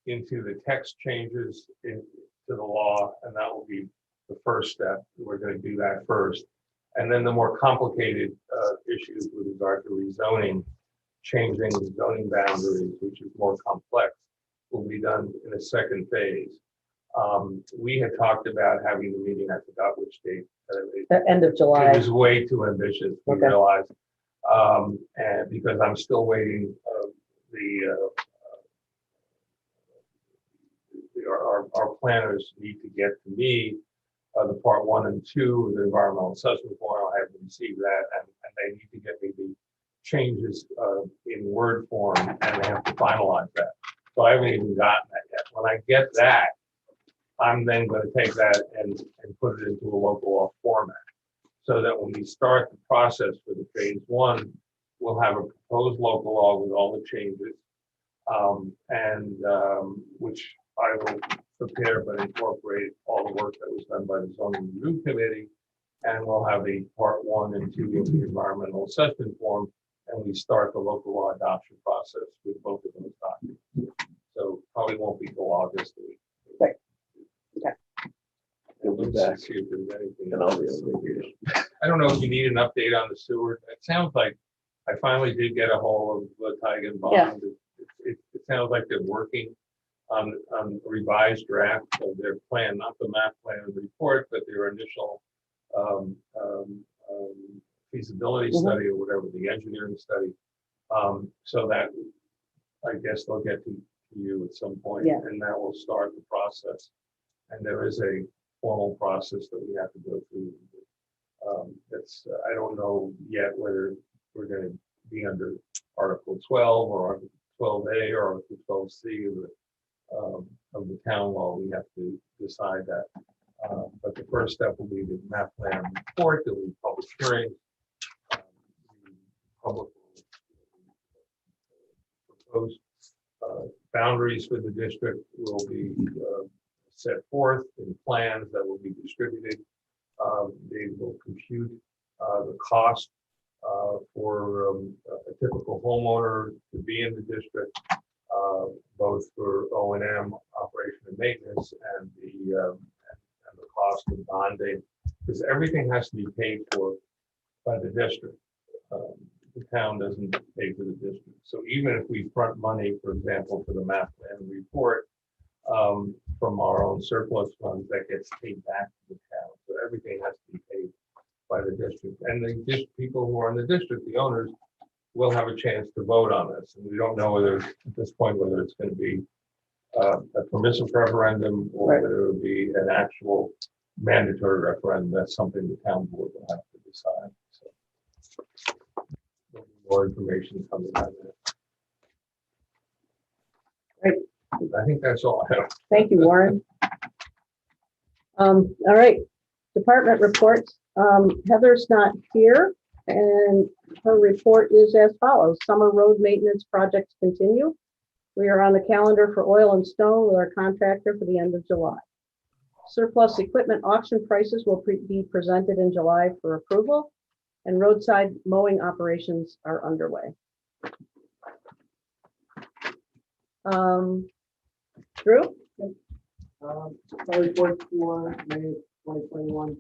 into the text changes to the law, and that will be the first step. We're going to do that first, and then the more complicated issues with regard to rezoning, changing the zoning boundaries, which is more complex. will be done in a second phase. We had talked about having the meeting, I forgot which date. The end of It July. was way too ambitious, we Okay. realized. And because I'm still waiting, our planners need to get to me the part 1 and 2 of the environmental assessment form. I haven't received that, and they need to get me the changes in Word form, and they have to finalize that. So I haven't even gotten that yet. When I get that, I'm then going to take that and put it into a local law format, so that when we start the process for the phase 1, we'll have a proposed local law with all the changes, which I will prepare but incorporate all the work that was done by the zoning review committee, and we'll have the part 1 and 2 of the environmental assessment form, and we start the local law adoption process with both of those documents. So probably won't be till August. Right. Okay. We'll be Let's back. see if there's anything And I'll be else. over here. I don't know if you need an update on the sewer. It sounds like I finally did get a hold of the Tigan Yeah. Bond. It sounds like they're working on a revised draft of their plan, not the map plan and report, but their initial feasibility Mhm. study or whatever, the engineering study. So that I guess they'll get to you at some point, Yeah. and that will start the process. And there is a formal process that we have to go through. I don't know yet whether we're going to be under Article 12 or Article 12A or Article 12C of the town law. We have to decide that. But the first step will be the map plan report that we publish hearing. The public proposed boundaries for the district will be set forth in plans that will be distributed. They will compute the cost for a typical homeowner to be in the district, both for O&M, operation and maintenance, and the cost of bonding, because everything has to be paid for by the district. The town doesn't pay for the district. So even if we front money, for example, for the map plan report, from our own surplus funds, that gets paid back to the town. So everything has to be paid by the district. And the people who are in the district, the owners, will have a chance to vote on this. And we don't know whether, at this point, whether it's going to be a permissive referendum or Right. whether it would be an actual mandatory referendum. That's something the town board will have to decide. So there'll be more information coming on that. Great. I think that's all I have. Thank you, Warren. All right, department reports. Heather's not here, and her report is as follows. Summer road maintenance projects continue. We are on the calendar for oil and stone with our contractor for the end of July. Surplus equipment auction prices will be presented in July for approval, and roadside mowing operations are underway. Drew? My report for May 2021,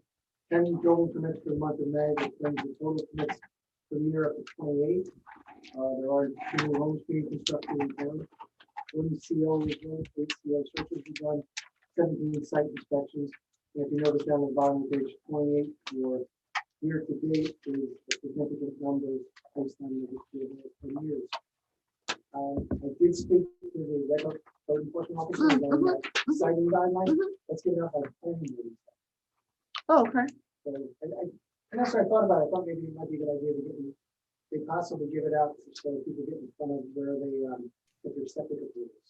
10 building permits for the month of May, which brings the total permits for the year up to 28. There are 2 homes being constructed in town. 1 CO was done, 8 CO searches were done, 17 site inspections. And if you notice down at the bottom of page 28, your year to date is a significant number based on the history of 10 years. I did speak to the regular code enforcement officer regarding that citing guideline. That's given out by the planning board. Oh, okay. So, and that's what I thought about it. I thought maybe it might be a good idea to they possibly give it out so people get in front of where they get their septic approvals.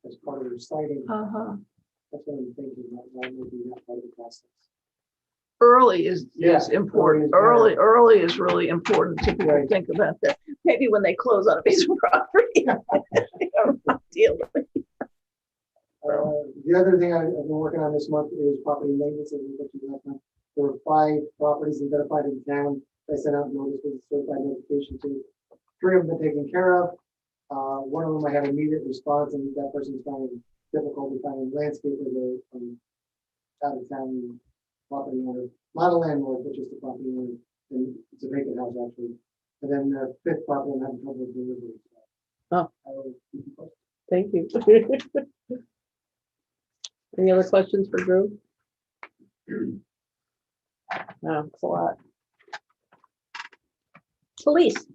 As part of their citing. Uh-huh. That's what I'm thinking about. Why maybe not part of the process. Early is Yeah, important. early is Early is really important to people Right. think about that. Maybe when they close on a piece of property. Deal with it. The other thing I've been working on this month is property maintenance. As we mentioned last time. There were 5 properties identified in town. I sent out notice with a certified notification to 3 of them been taken care of. One of them I had immediate response, and that person's finding difficulty finding landscapers or out of town property owner, not a landlord, but just a property owner, and it's a vacant house actually. And then the 5th property I'm having trouble with delivery. Oh. I will keep you posted. Thank you. Any other questions for Drew? No, it's a lot. Police.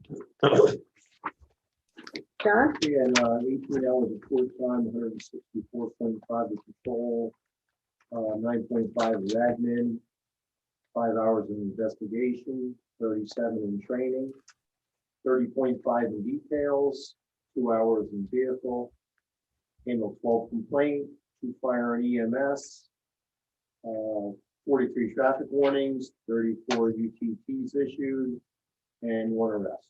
John? We had 18 hours of court time, 164.5 of patrol, 9.5 of admin, 5 hours of investigation, 37 in training, 30.5 in details, 2 hours in vehicle, handled 12 complaint, 2 fire and EMS, 43 traffic warnings, 34 UTTs issued, and 1 arrest.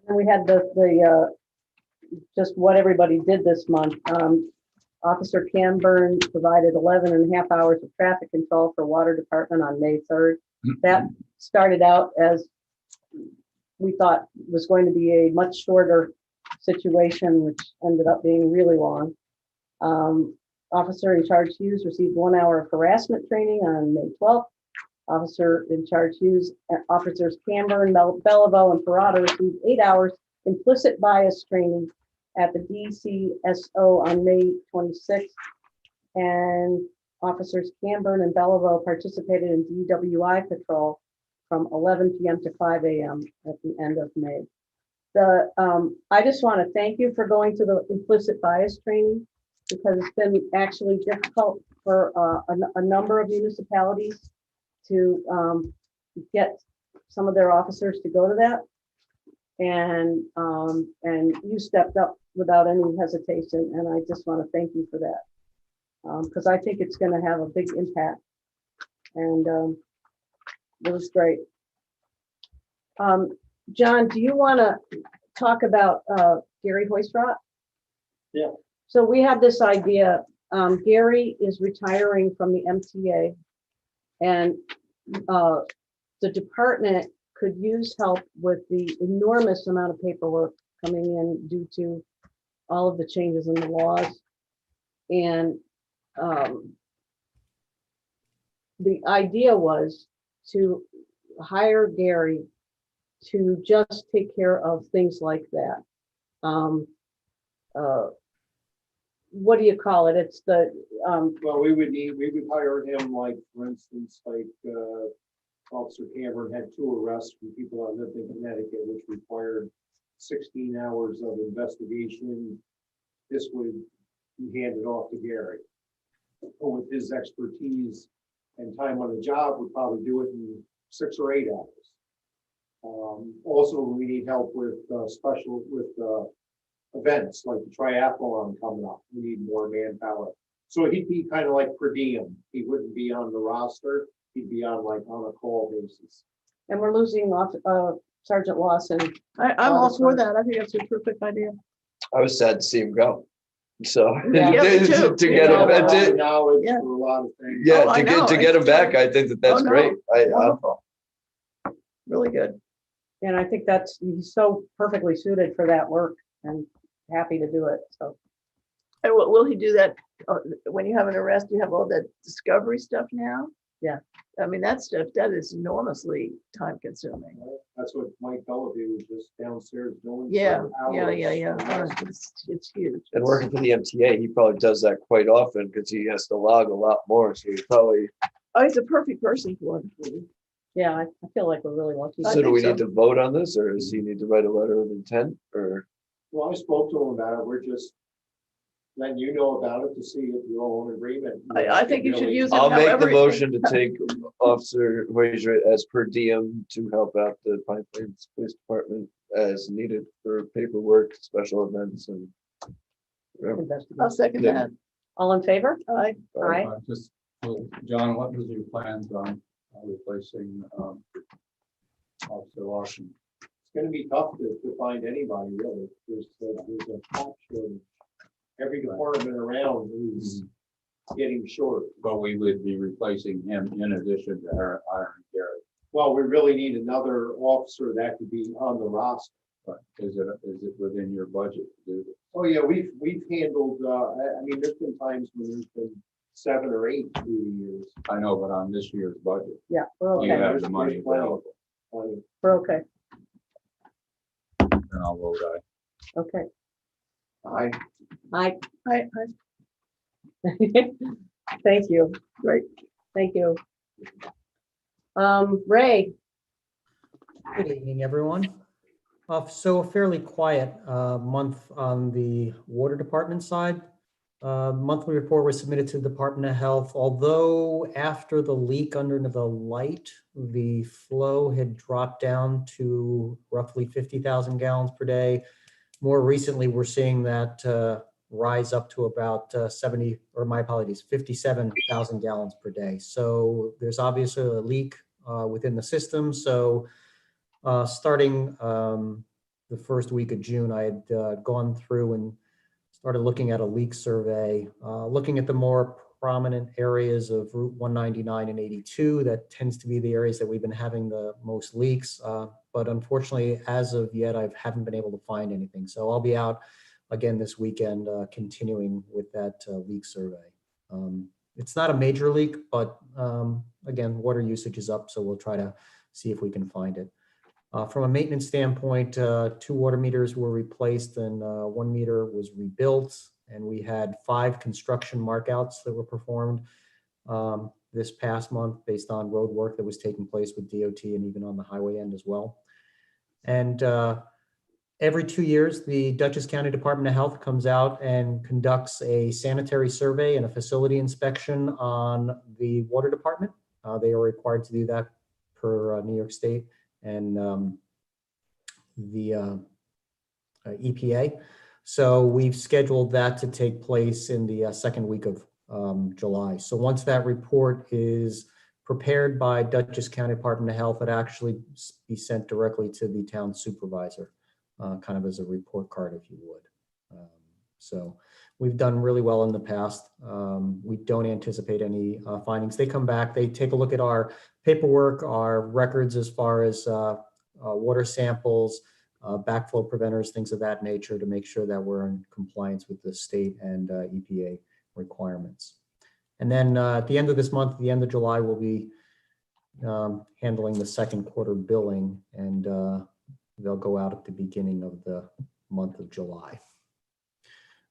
And we had the just what everybody did this month. Officer Camburn provided 11.5 hours of traffic control for Water Department on May 3rd. That started out as we thought was going to be a much shorter situation, which ended up being really long. Officer in charge Hughes received 1 hour of harassment training on May 12th. Officer in charge Hughes, officers Camburn, Bellevue, and Parada received 8 hours implicit bias training at the DCSO on May 26th. And officers Camburn and Bellevue participated in DWI patrol from 11 p.m. to 5 a.m. at the end of May. I just want to thank you for going to the implicit bias training, because it's been actually difficult for a number of municipalities to get some of their officers to go to that. And you stepped up without any hesitation, and I just want to thank you for that, because I think it's going to have a big impact. And it was great. John, do you want to talk about Gary Hoystrom? Yeah. So we have this idea. Gary is retiring from the MTA, and the department could use help with the enormous amount of paperwork coming in due to all of the changes in the laws. And the idea was to hire Gary to just take care of things like that. What do you call it? It's the Well, we would hire him, like, for instance, like, Officer Cameron had 2 arrests from people that lived in Connecticut, which required 16 hours of investigation. This would be handed off to Gary. With his expertise and time on the job, would probably do it in 6 or 8 hours. Also, we need help with events like the triathlon coming up. We need more manpower. So he'd be kind of like per diem. He wouldn't be on the roster. He'd be on a call basis. and we're losing off Sergeant Lawson. I'm all for that. I think that's a terrific idea. I was sad to see him go. So Yeah, me too. to get him, Knowledge Yeah. for a lot of things. yeah, Oh, I know. to get him back, I think that's Oh, no. great. Wonderful. Really good. And I think he's so perfectly suited for that work, and happy to do it. So And will he do that when you have an arrest? You have all that discovery stuff now? Yeah. I mean, that stuff, that is enormously time consuming. That's what Mike Bellevue was just downstairs doing. Yeah, for yeah. hours. It's huge. And working for the MTA, he probably does that quite often because he has to log a lot more. So he probably. Oh, he's a perfect person for it. yeah, I feel like we're really lucky. I So do think we so. need to vote on this, or does he need to write a letter of intent, or? Well, I spoke to him about it. We're just letting you know about it to see if you're all in agreement. I think you should use it I'll make the however- motion to take Officer Hoystrom as per diem to help out the Pine Plains Police Department as needed for paperwork, special events, and whatever. I'll second Yeah. that. All in favor? Aye. Aye. Just, well, John, what was your plans on replacing Officer Lawson? It's gonna be tough to find anybody, really. There's a top shortage. Every department around is getting short. But we would be replacing him in addition to hiring Gary. Well, we really need another officer that could be on the roster. But is it within your budget to do this? Oh, yeah, we've handled, I mean, there's been times when there's been 7 or 8 years. I know, but on this year's budget, Yeah, we're we okay. have the money available, We're okay. and I'll vote aye. Okay. I, I, thank you. Great. Thank you. Ray, Good evening, everyone. So a fairly quiet month on the water department side. Monthly report was submitted to the Department of Health, although after the leak under the light, the flow had dropped down to roughly 50,000 gallons per day. More recently, we're seeing that rise up to about 57,000 gallons per day. So there's obviously a leak within the system. So starting the first week of June, I had gone through and started looking at a leak survey, looking at the more prominent areas of Route 199 and 82. That tends to be the areas that we've been having the most leaks. But unfortunately, as of yet, I haven't been able to find anything. So I'll be out again this weekend, continuing with that leak survey. It's not a major leak, but again, water usage is up, so we'll try to see if we can find it. From a maintenance standpoint, 2 water meters were replaced and 1 meter was rebuilt, and we had 5 construction markouts that were performed this past month based on road work that was taking place with DOT and even on the highway end as well. And every 2 years, the Dutchess County Department of Health comes out and conducts a sanitary survey and a facility inspection on the water department. They are required to do that per New York State and the EPA. So we've scheduled that to take place in the second week of July. So once that report is prepared by Dutchess County Department of Health, it actually be sent directly to the town supervisor, kind of as a report card, if you would. So we've done really well in the past. We don't anticipate any findings. They come back, they take a look at our paperwork, our records as far as water samples, backflow preventers, things of that nature, to make sure that we're in compliance with the state and EPA requirements. And then at the end of this month, the end of July, we'll be handling the second quarter billing, and they'll go out at the beginning of the month of July.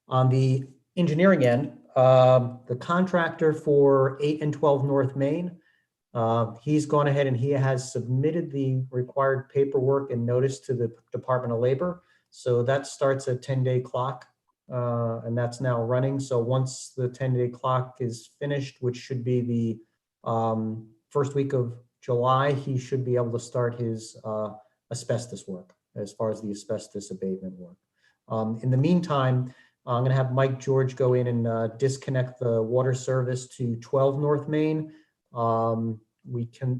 On the engineering end, the contractor for 8 and 12 North Main, he's gone ahead and he has submitted the required paperwork and notice to the Department of Labor. So that starts a 10-day clock, and that's now running. So once the 10-day clock is finished, which should be the first week of July, he should be able to start his asbestos work as far as the asbestos abatement work. In the meantime, I'm going to have Mike George go in and disconnect the water service to 12 North Main. We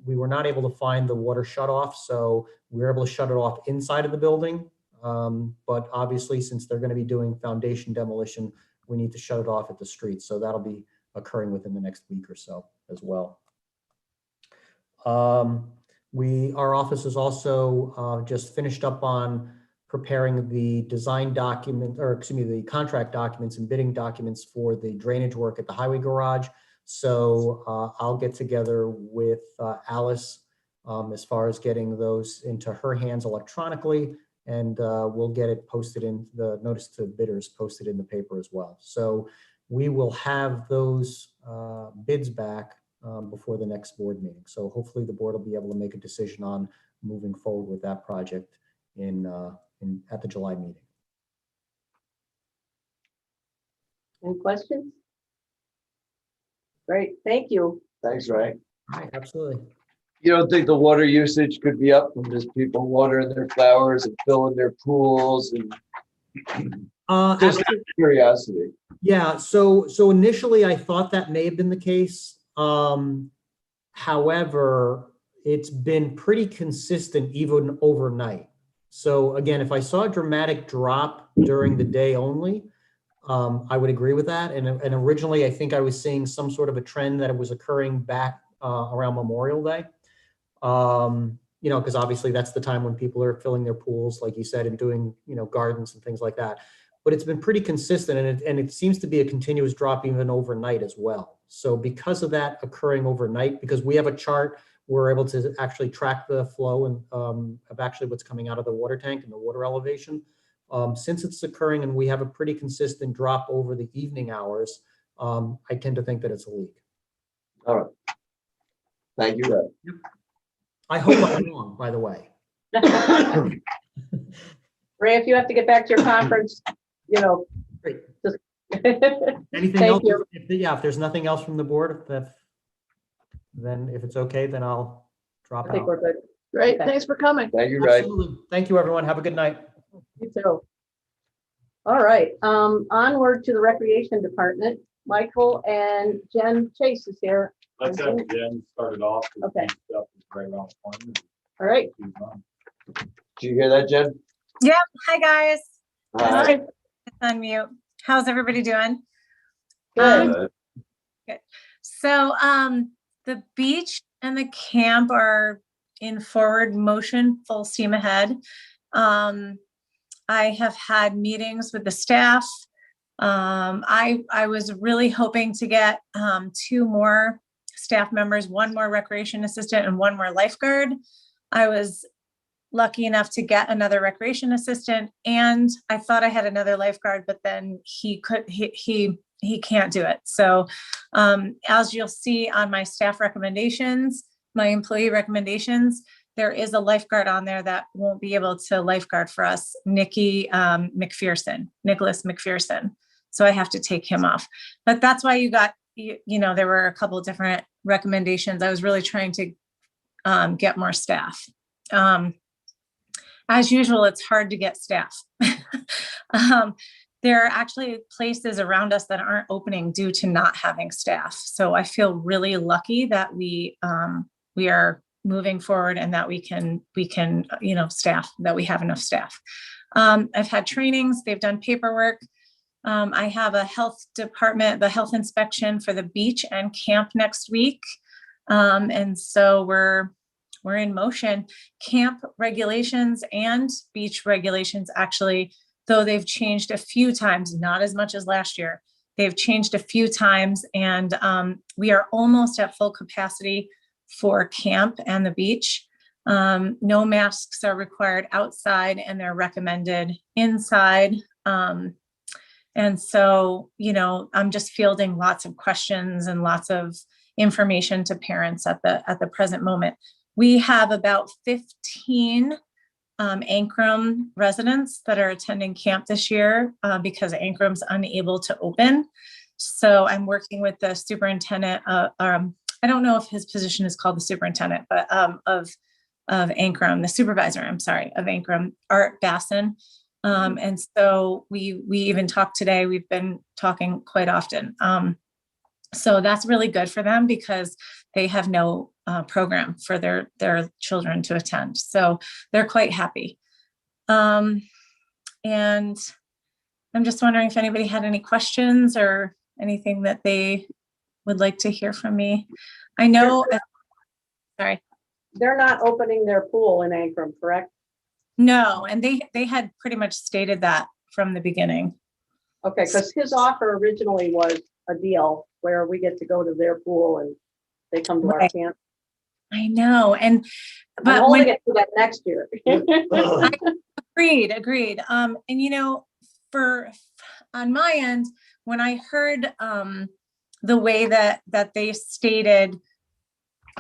were not able to find the water shutoff, so we were able to shut it off inside of the building. But obviously, since they're going to be doing foundation demolition, we need to shut it off at the street. So that'll be occurring within the next week or so as well. Our office is also just finished up on preparing the design document, or excuse me, the contract documents and bidding documents for the drainage work at the highway garage. So I'll get together with Alice as far as getting those into her hands electronically, and we'll get it posted in the notice to bidders posted in the paper as well. So we will have those bids back before the next board meeting. So hopefully the board will be able to make a decision on moving forward with that project at the July meeting. any questions? Great, thank you. thanks, Ray. Absolutely. You don't think the water usage could be up from just people watering their flowers and filling their pools and just out of curiosity? Yeah, so initially I thought that may have been the case. However, it's been pretty consistent even overnight. So again, if I saw a dramatic drop during the day only, I would agree with that. And originally, I think I was seeing some sort of a trend that it was occurring back around Memorial Day. Because obviously that's the time when people are filling their pools, like you said, and doing, gardens and things like that. But it's been pretty consistent, and it seems to be a continuous drop even overnight as well. So because of that occurring overnight, because we have a chart, we're able to actually track the flow and of actually what's coming out of the water tank and the water elevation. Since it's occurring and we have a pretty consistent drop over the evening hours, I tend to think that it's a leak. All right. Thank you, Ed. I hope I'm wrong, by the way. Ray, if you have to get back to your conference, Great. just. Anything Thank else? you. If there's nothing else from the board, then if it's okay, then I'll drop I think out. we're good. Great, Okay. thanks for coming. Thank you, Ray. Absolutely. Thank you, everyone. Have a good night. You too. All right, onward to the Recreation Department. Michael and Jen Chase is here. Let's have Jen started off. with Okay. the stuff that's right around the corner. All right. Did you hear that, Jen? Hi, guys. Hi. It's on mute. How's everybody doing? Good. So the beach and the camp are in forward motion, full steam ahead. I have had meetings with the staff. I was really hoping to get 2 more staff members, 1 more recreation assistant and 1 more lifeguard. I was lucky enough to get another recreation assistant, and I thought I had another lifeguard, but then he can't do it. So as you'll see on my staff recommendations, my employee recommendations, there is a lifeguard on there that won't be able to lifeguard for us, Nicholas McPherson. So I have to take him off. But that's why you got, there were a couple of different recommendations. I was really trying to get more staff. As usual, it's hard to get staff. There are actually places around us that aren't opening due to not having staff. So I feel really lucky that we are moving forward and that we can, staff, that we have enough staff. I've had trainings, they've done paperwork. I have a health department, the health inspection for the beach and camp next week. And so we're in motion. Camp regulations and beach regulations, actually, though they've changed a few times, not as much as last year. They've changed a few times, and we are almost at full capacity for camp and the beach. No masks are required outside, and they're recommended inside. And so, I'm just fielding lots of questions and lots of information to parents at the present moment. We have about 15 Ancrum residents that are attending camp this year because Ancrum's unable to open. So I'm working with the superintendent. I don't know if his position is called the superintendent, but of Ancrum, the supervisor, of Ancrum, Art Basson. And so we even talked today. We've been talking quite often. So that's really good for them because they have no program for their children to attend. So they're quite happy. And I'm just wondering if anybody had any questions or anything that they would like to hear from me. I know, sorry. They're not opening their pool in Ancrum, correct? No, and they had pretty much stated that from the beginning. Okay, because his offer originally was a deal where we get to go to their pool and they come to our Right. camp. I know, and I'm but holding when it to that next year. agreed. And on my end, when I heard the way that they stated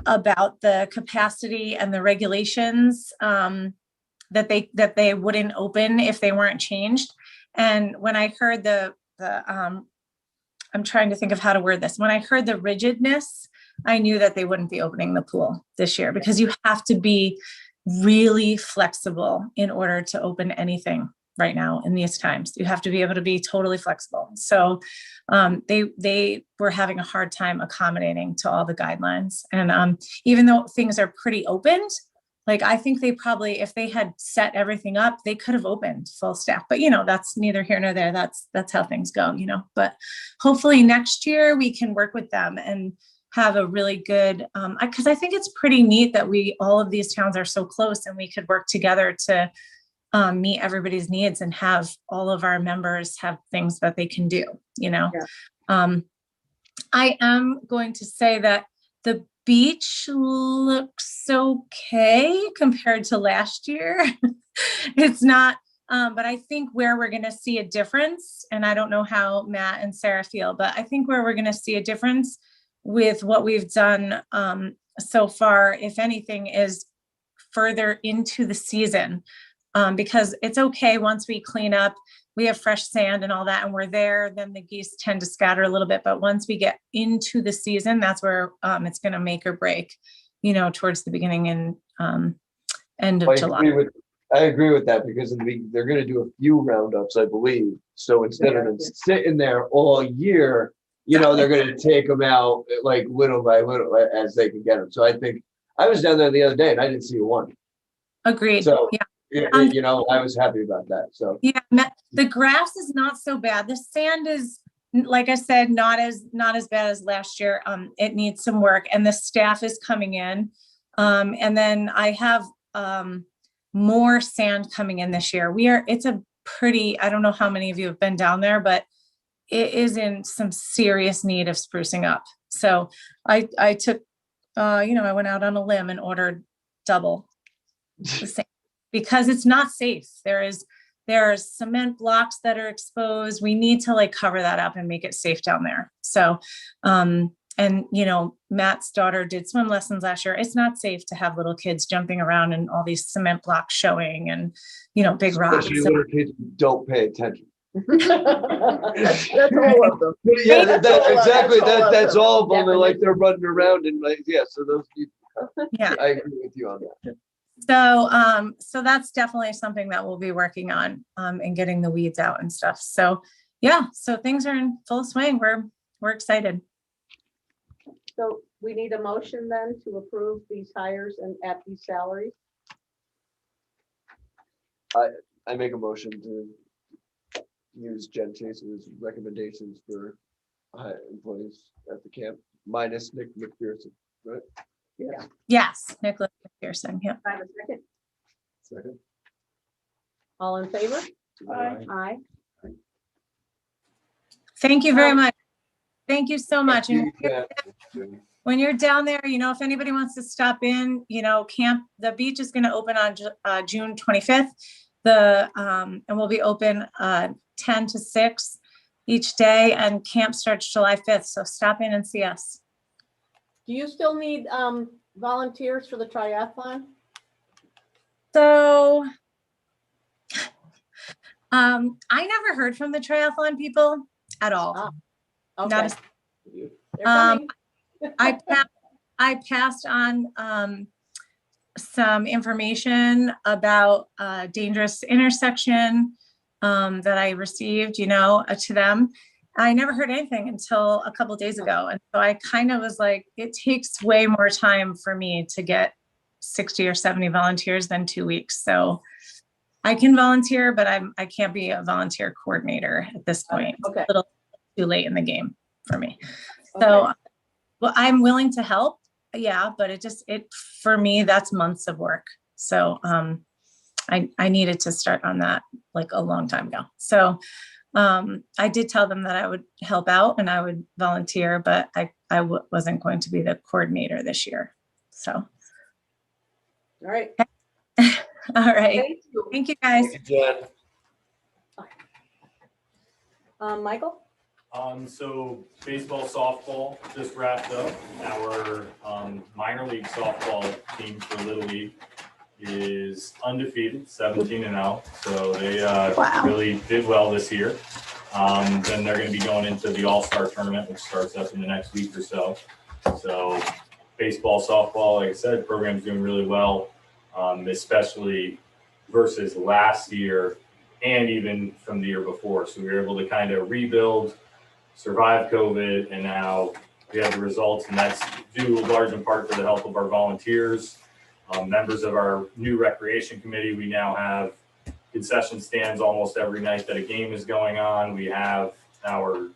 about the capacity and the regulations, that they wouldn't open if they weren't changed. And when I heard I'm trying to think of how to word this. When I heard the rigidness, I knew that they wouldn't be opening the pool this year because you have to be really flexible in order to open anything right now in these times. You have to be able to be totally flexible. So they were having a hard time accommodating to all the guidelines. And even though things are pretty opened, like I think they probably, if they had set everything up, they could have opened full staff. But that's neither here nor there. That's how things go. But hopefully next year we can work with them and have a really good, because I think it's pretty neat that all of these towns are so close and we could work together to meet everybody's needs and have all of our members have things that they can do. Yeah. I am going to say that the beach looks okay compared to last year. It's not, but I think where we're going to see a difference, and I don't know how Matt and Sarah feel, but I think where we're going to see a difference with what we've done so far, if anything, is further into the season. Because it's okay once we clean up, we have fresh sand and all that, and we're there, then the geese tend to scatter a little bit. But once we get into the season, that's where it's going to make or break, towards the beginning and end of July. I agree with that because they're going to do a few roundups, I believe. So instead of them sitting there all year, they're going to take them out like little by little as they can get them. So I think I was down there the other day and I didn't see one. Agreed. So, yeah. I was happy about that. So yeah, the grass is not so bad. The sand is, like I said, not as bad as last year. It needs some work, and the staff is coming in. And then I have more sand coming in this year. It's a pretty, I don't know how many of you have been down there, but it is in some serious need of sprucing up. So I took, I went out on a limb and ordered double the sand because it's not safe. There are cement blocks that are exposed. We need to cover that up and make it safe down there. So, and Matt's daughter did swim lessons last year. It's not safe to have little kids jumping around and all these cement blocks showing and, big rocks. especially little kids who don't pay attention. That's all of them. Yeah, That's that's all of them. Definitely. Like they're running around and so those people. Yeah. I agree with you on that. So that's definitely something that we'll be working on, and getting the weeds out and stuff. So yeah, so things are in full swing. We're excited. So we need a motion then to approve these hires and at these salaries. I make a motion to use Jen Chase's recommendations for employees at the camp, minus Nick McPherson, right? Yeah. Yes, Nicholas McPherson. Yeah. I have a second. Second. All in favor? Aye. Aye. Thank you very much. Thank you so much. And Yeah. when you're down there, if anybody wants to stop in, the beach is going to open on June 25th. And we'll be open 10 to 6 each day, and camp starts July 5th. So stop in and see us. Do you still need volunteers for the triathlon? So I never heard from the triathlon people at all. Okay. Not a They're coming. I passed on some information about a dangerous intersection that I received, to them. I never heard anything until a couple of days ago. And so I kind of was like, it takes way more time for me to get 60 or 70 volunteers than 2 weeks. So I can volunteer, but I can't be a volunteer coordinator at this point. Okay. It's a little too late in the game for me. So, well, I'm willing to help. Yeah, but for me, that's months of work. So I needed to start on that a long time ago. So I did tell them that I would help out and I would volunteer, but I wasn't going to be the coordinator this year. So. All right. All right. Thank you. Thank you, guys. Thank you, Jen. Michael? So baseball, softball just wrapped up. Our minor league softball team for Little League is undefeated, 17-0. So they really did well this year. Then they're going to be going into the All-Star tournament, which starts up in the next week or so. So baseball, softball, like I said, program's doing really well, especially versus last year and even from the year before. So we were able to kind of rebuild, survive COVID, and now we have the results, and that's due large in part to the help of our volunteers, members of our new recreation committee. We now have concession stands almost every night that a game is going on. We have our,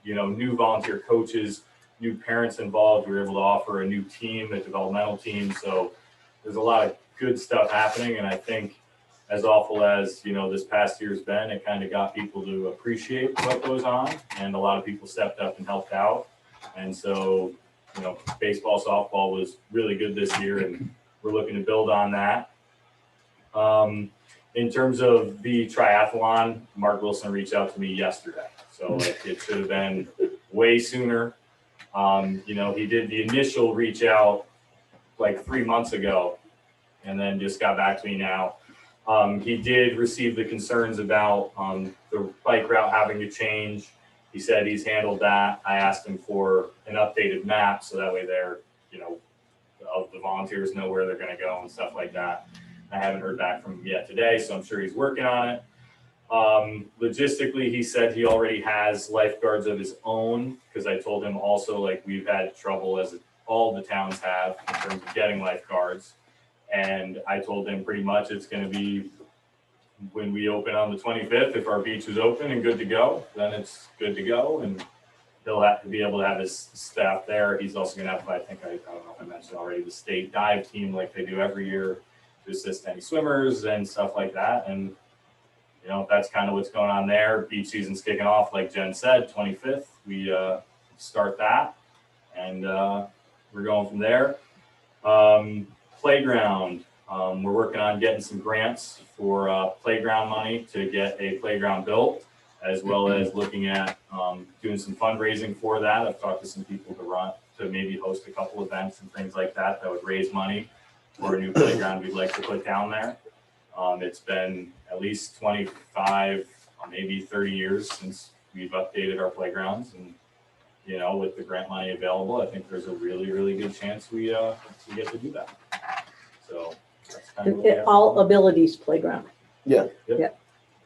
new volunteer coaches, new parents involved. We were able to offer a new team, a developmental team. So there's a lot of good stuff happening, and I think as awful as, this past year's been, it kind of got people to appreciate what goes on, and a lot of people stepped up and helped out. And so, you know, baseball, softball was really good this year, and we're looking to build on that. In terms of the triathlon, Mark Wilson reached out to me yesterday. So like, it should have been way sooner. You know, he did the initial reach out like 3 months ago and then just got back to me now. He did receive the concerns about the bike route having to change. He said he's handled that. I asked him for an updated map so that way they're, you know, the volunteers know where they're going to go and stuff like that. I haven't heard back from him yet today, so I'm sure he's working on it. Logistically, he said he already has lifeguards of his own, because I told him also, like, we've had trouble, as all the towns have, in terms of getting lifeguards. And I told him pretty much it's going to be when we open on the 25th, if our beach is open and good to go, then it's good to go. And he'll have to be able to have his staff there. He's also going to have, I don't know if I mentioned already, the state dive team like they do every year to assist any swimmers and stuff like that. And, you know, that's kind of what's going on there. Beach season's kicking off, like Jen said, 25th. We start that, and we're going from there. Playground. We're working on getting some grants for playground money to get a playground built, as well as looking at doing some fundraising for that. I've talked to some people to maybe host a couple events and things like that would raise money for a new playground we'd like to put down there. It's been at least 25, maybe 30 years since we've updated our playgrounds, and, you know, with the grant money available, I think there's a really, really good chance we get to do that. So that's kind of what we have. All abilities playground. Yeah. Yep. Yeah,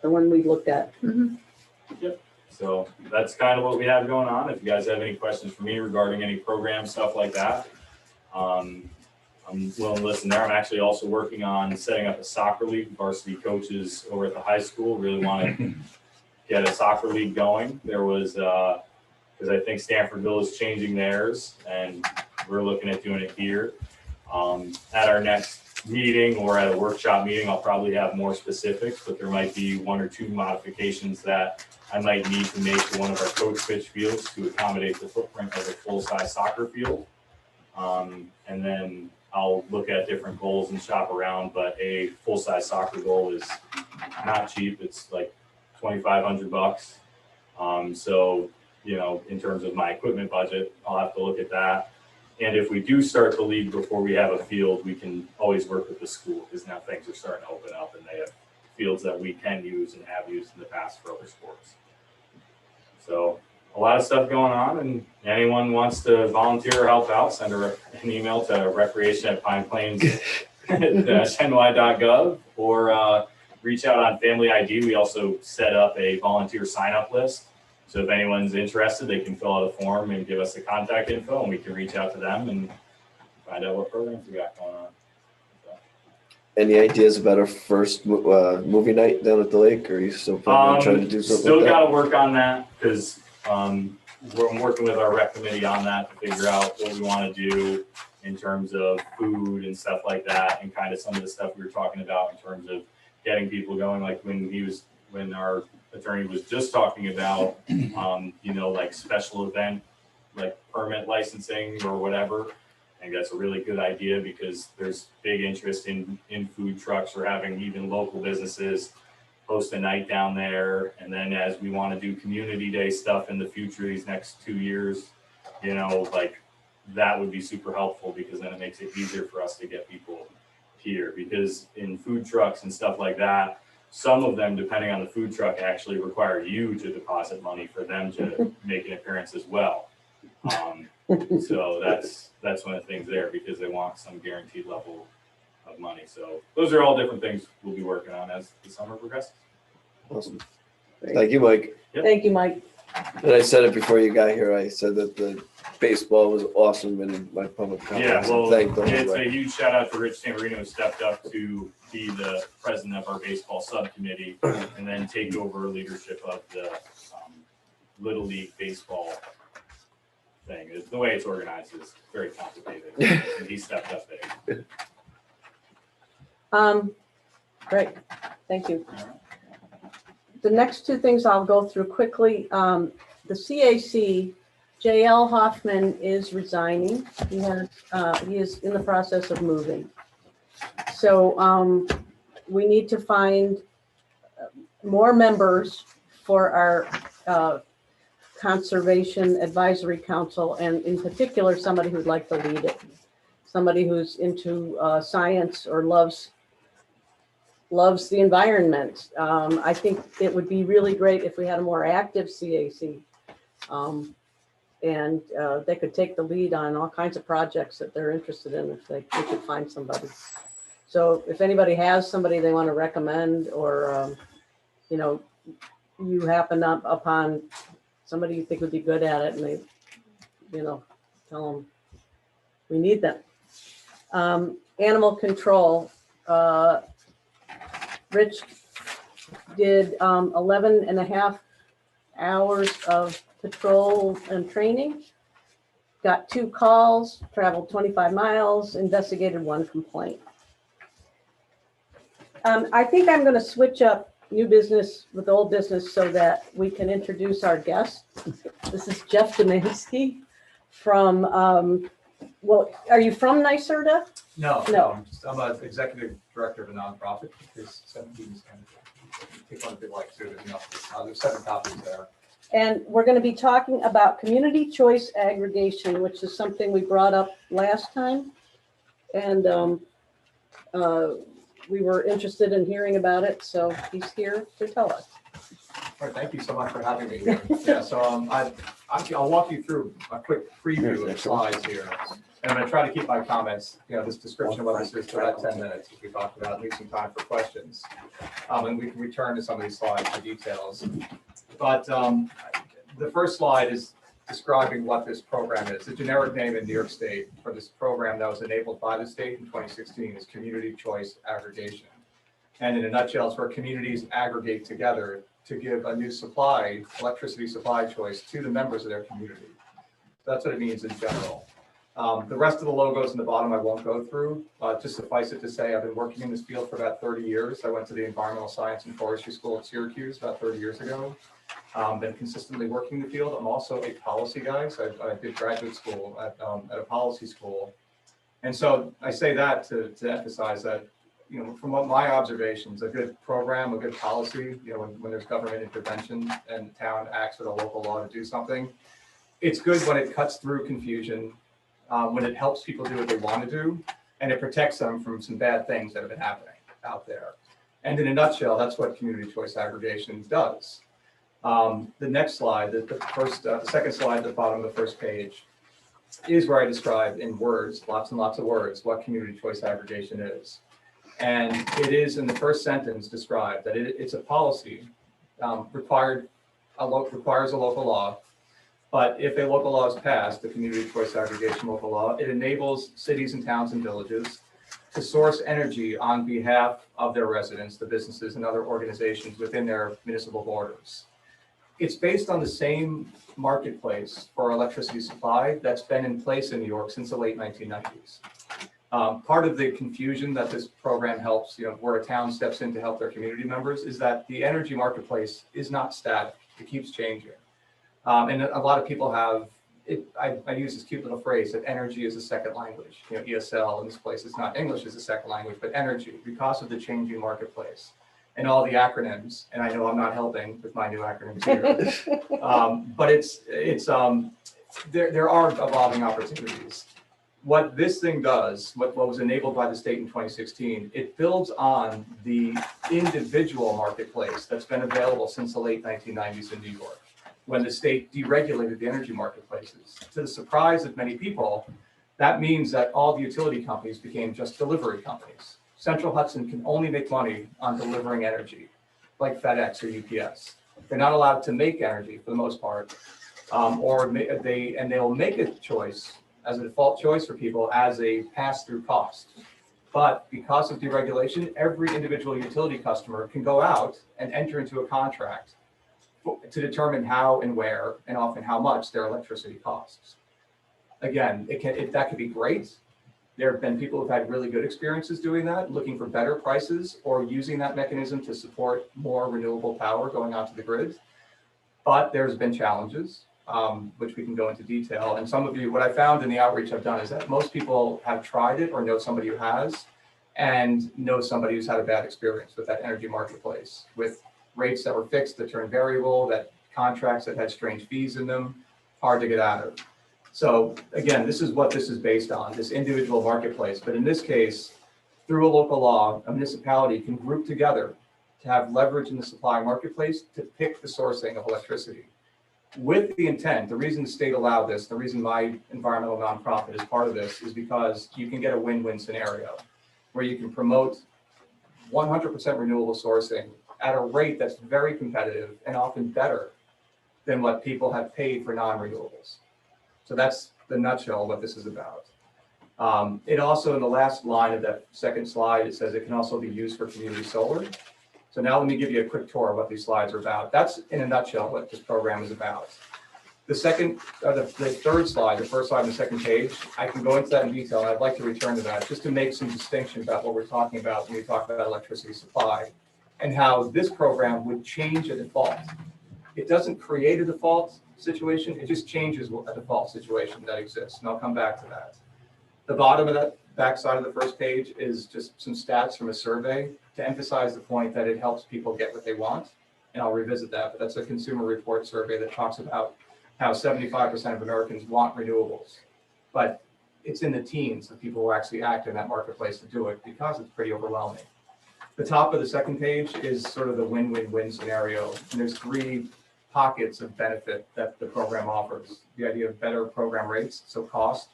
the one we looked at. Yep. So that's kind of what we have going on. If you guys have any questions for me regarding any program stuff like that, I'm willing to listen there. I'm actually also working on setting up a soccer league. Varsity coaches over at the high school really want to get a soccer league going. There was, because I think Stanfordville is changing theirs, and we're looking at doing it here. At our next meeting or at a workshop meeting, I'll probably have more specifics, but there might be 1 or 2 modifications that I might need to make to one of our coach pitch fields to accommodate the footprint of a full-size soccer field. And then I'll look at different goals and shop around, but a full-size soccer goal is not cheap. It's like $2,500. So, you know, in terms of my equipment budget, I'll have to look at that. And if we do start the league before we have a field, we can always work with the school, because now things are starting to open up and they have fields that we can use and have used in the past for other sports. So a lot of stuff going on, and anyone wants to volunteer or help out, send an email to recreation@pineplains-ny.gov or reach out on Family ID. We also set up a volunteer sign-up list. So if anyone's interested, they can fill out a form and give us the contact info, and we can reach out to them and find out what programs we got going on. So. Any ideas about our first movie night down at the lake? Or are you still planning on trying to do something? Still like got that? to work on that, because I'm working with our rec committee on that to figure out what we want to do in terms of food and stuff like that, and kind of some of the stuff we were talking about in terms of getting people going. Like when our attorney was just talking about, you know, like special event, like permit licensing or whatever. I think that's a really good idea, because there's big interest in food trucks, or having even local businesses host a night down there. And then as we want to do community day stuff in the future, these next 2 years, you know, like that would be super helpful, because then it makes it easier for us to get people here. Because in food trucks and stuff like that, some of them, depending on the food truck, actually require you to deposit money for them to make an appearance as well. So that's one of the things there, because they want some guaranteed level of money. So those are all different things we'll be working on as the summer progresses. Awesome. Thank you, Mike. Yep. Thank you, Mike. And I said it before you got here. I said that the baseball was awesome in my public comments. Yeah, well, Thank them. it's a huge shout out to Rich Tamburino, who stepped up to be the president of our baseball subcommittee and then take over leadership of the Little League baseball thing. The way it's organized is very complicated, and he stepped up there. Great, thank you. The next 2 things I'll go through quickly. The CAC JL Hoffman is resigning. He is in the process of moving. So we need to find more members for our Conservation Advisory Council, and in particular, somebody who'd like to lead it. Somebody who's into science or loves the environment. I think it would be really great if we had a more active CAC. And they could take the lead on all kinds of projects that they're interested in if we could find somebody. So if anybody has somebody they want to recommend, or you happen upon somebody you think would be good at it, and they, tell them we need them. Animal control. Rich did 11 and a half hours of patrol and training, got 2 calls, traveled 25 miles, investigated 1 complaint. I think I'm going to switch up new business with old business so that we can introduce our guest. This is Jeff Dominski from, well, are you from NYSERDA? No, No. I'm an executive director of a nonprofit. There's 17, take one if you'd like to, there's 7 copies there. And we're going to be talking about community choice aggregation, which is something we brought up last time. And we were interested in hearing about it, so he's here to tell us. All right, thank you so much for having me here. Yeah, so I'll walk you through a quick preview of the slides here. And I'm going to try to keep my comments, this description of what this is to about 10 minutes, as we talked about, leave some time for questions. And we can return to some of these slides for details. But the first slide is describing what this program is. The generic name in New York State for this program that was enabled by the state in 2016 is Community Choice Aggregation. And in a nutshell, it's where communities aggregate together to give a new electricity supply choice to the members of their community. That's what it means in general. The rest of the logos in the bottom I won't go through. Just suffice it to say, I've been working in this field for about 30 years. I went to the Environmental Science and Forestry School at Syracuse about 30 years ago. Been consistently working in the field. I'm also a policy guy, so I did graduate school at a policy school. And so I say that to emphasize that, from what my observations, a good program, a good policy, when there's government intervention and the town acts with a local law to do something, it's good when it cuts through confusion, when it helps people do what they want to do, and it protects them from some bad things that have been happening out there. And in a nutshell, that's what community choice aggregation does. The next slide, the second slide at the bottom of the first page, is where I describe in words, lots and lots of words, what community choice aggregation is. And it is in the first sentence described that it's a policy requires a local law. But if a local law is passed, the community choice aggregation local law, it enables cities and towns and villages to source energy on behalf of their residents, the businesses and other organizations within their municipal borders. It's based on the same marketplace for electricity supply that's been in place in New York since the late 1990s. Part of the confusion that this program helps, where a town steps in to help their community members, is that the energy marketplace is not static. It keeps changing. And a lot of people have, I use this cute little phrase that energy is a second language. ESL in this place is not English as a second language, but energy, because of the changing marketplace and all the acronyms. And I know I'm not helping with my new acronyms here, but there are evolving opportunities. What this thing does, what was enabled by the state in 2016, it builds on the individual marketplace that's been available since the late 1990s in New York, when the state deregulated the energy marketplaces. To the surprise of many people, that means that all the utility companies became just delivery companies. Central Hudson can only make money on delivering energy, like FedEx or UPS. They're not allowed to make energy for the most part, and they'll make a choice as a default choice for people as a pass-through cost. But because of deregulation, every individual utility customer can go out and enter into a contract to determine how and where and often how much their electricity costs. Again, that could be great. There have been people who've had really good experiences doing that, looking for better prices or using that mechanism to support more renewable power going onto the grid. But there's been challenges. which we can go into detail. And some of you, what I found in the outreach I've done is that most people have tried it or know somebody who has, and know somebody who's had a bad experience with that energy marketplace, with rates that were fixed that turned variable, that contracts that had strange fees in them, hard to get out of. So again, this is what this is based on, this individual marketplace. But in this case, through a local law, a municipality can group together to have leverage in the supply marketplace to pick the sourcing of electricity. With the intent, the reason the state allowed this, the reason my environmental nonprofit is part of this, is because you can get a win-win scenario where you can promote 100% renewable sourcing at a rate that's very competitive and often better than what people have paid for non-renewables. So that's the nutshell what this is about. It also, in the last line of that second slide, it says it can also be used for community solar. So now let me give you a quick tour of what these slides are about. That's in a nutshell what this program is about. The third slide, the first slide on the second page, I can go into that in detail, and I'd like to return to that just to make some distinctions about what we're talking about when we talk about electricity supply and how this program would change a default. It doesn't create a default situation, it just changes a default situation that exists, and I'll come back to that. The bottom of that back side of the first page is just some stats from a survey to emphasize the point that it helps people get what they want, and I'll revisit that, but that's a consumer report survey that talks about how 75% of Americans want renewables, but it's in the teens of people who actually act in that marketplace to do it because it's pretty overwhelming. The top of the second page is sort of the win-win-win scenario, and there's 3 pockets of benefit that the program offers. The idea of better program rates, so cost,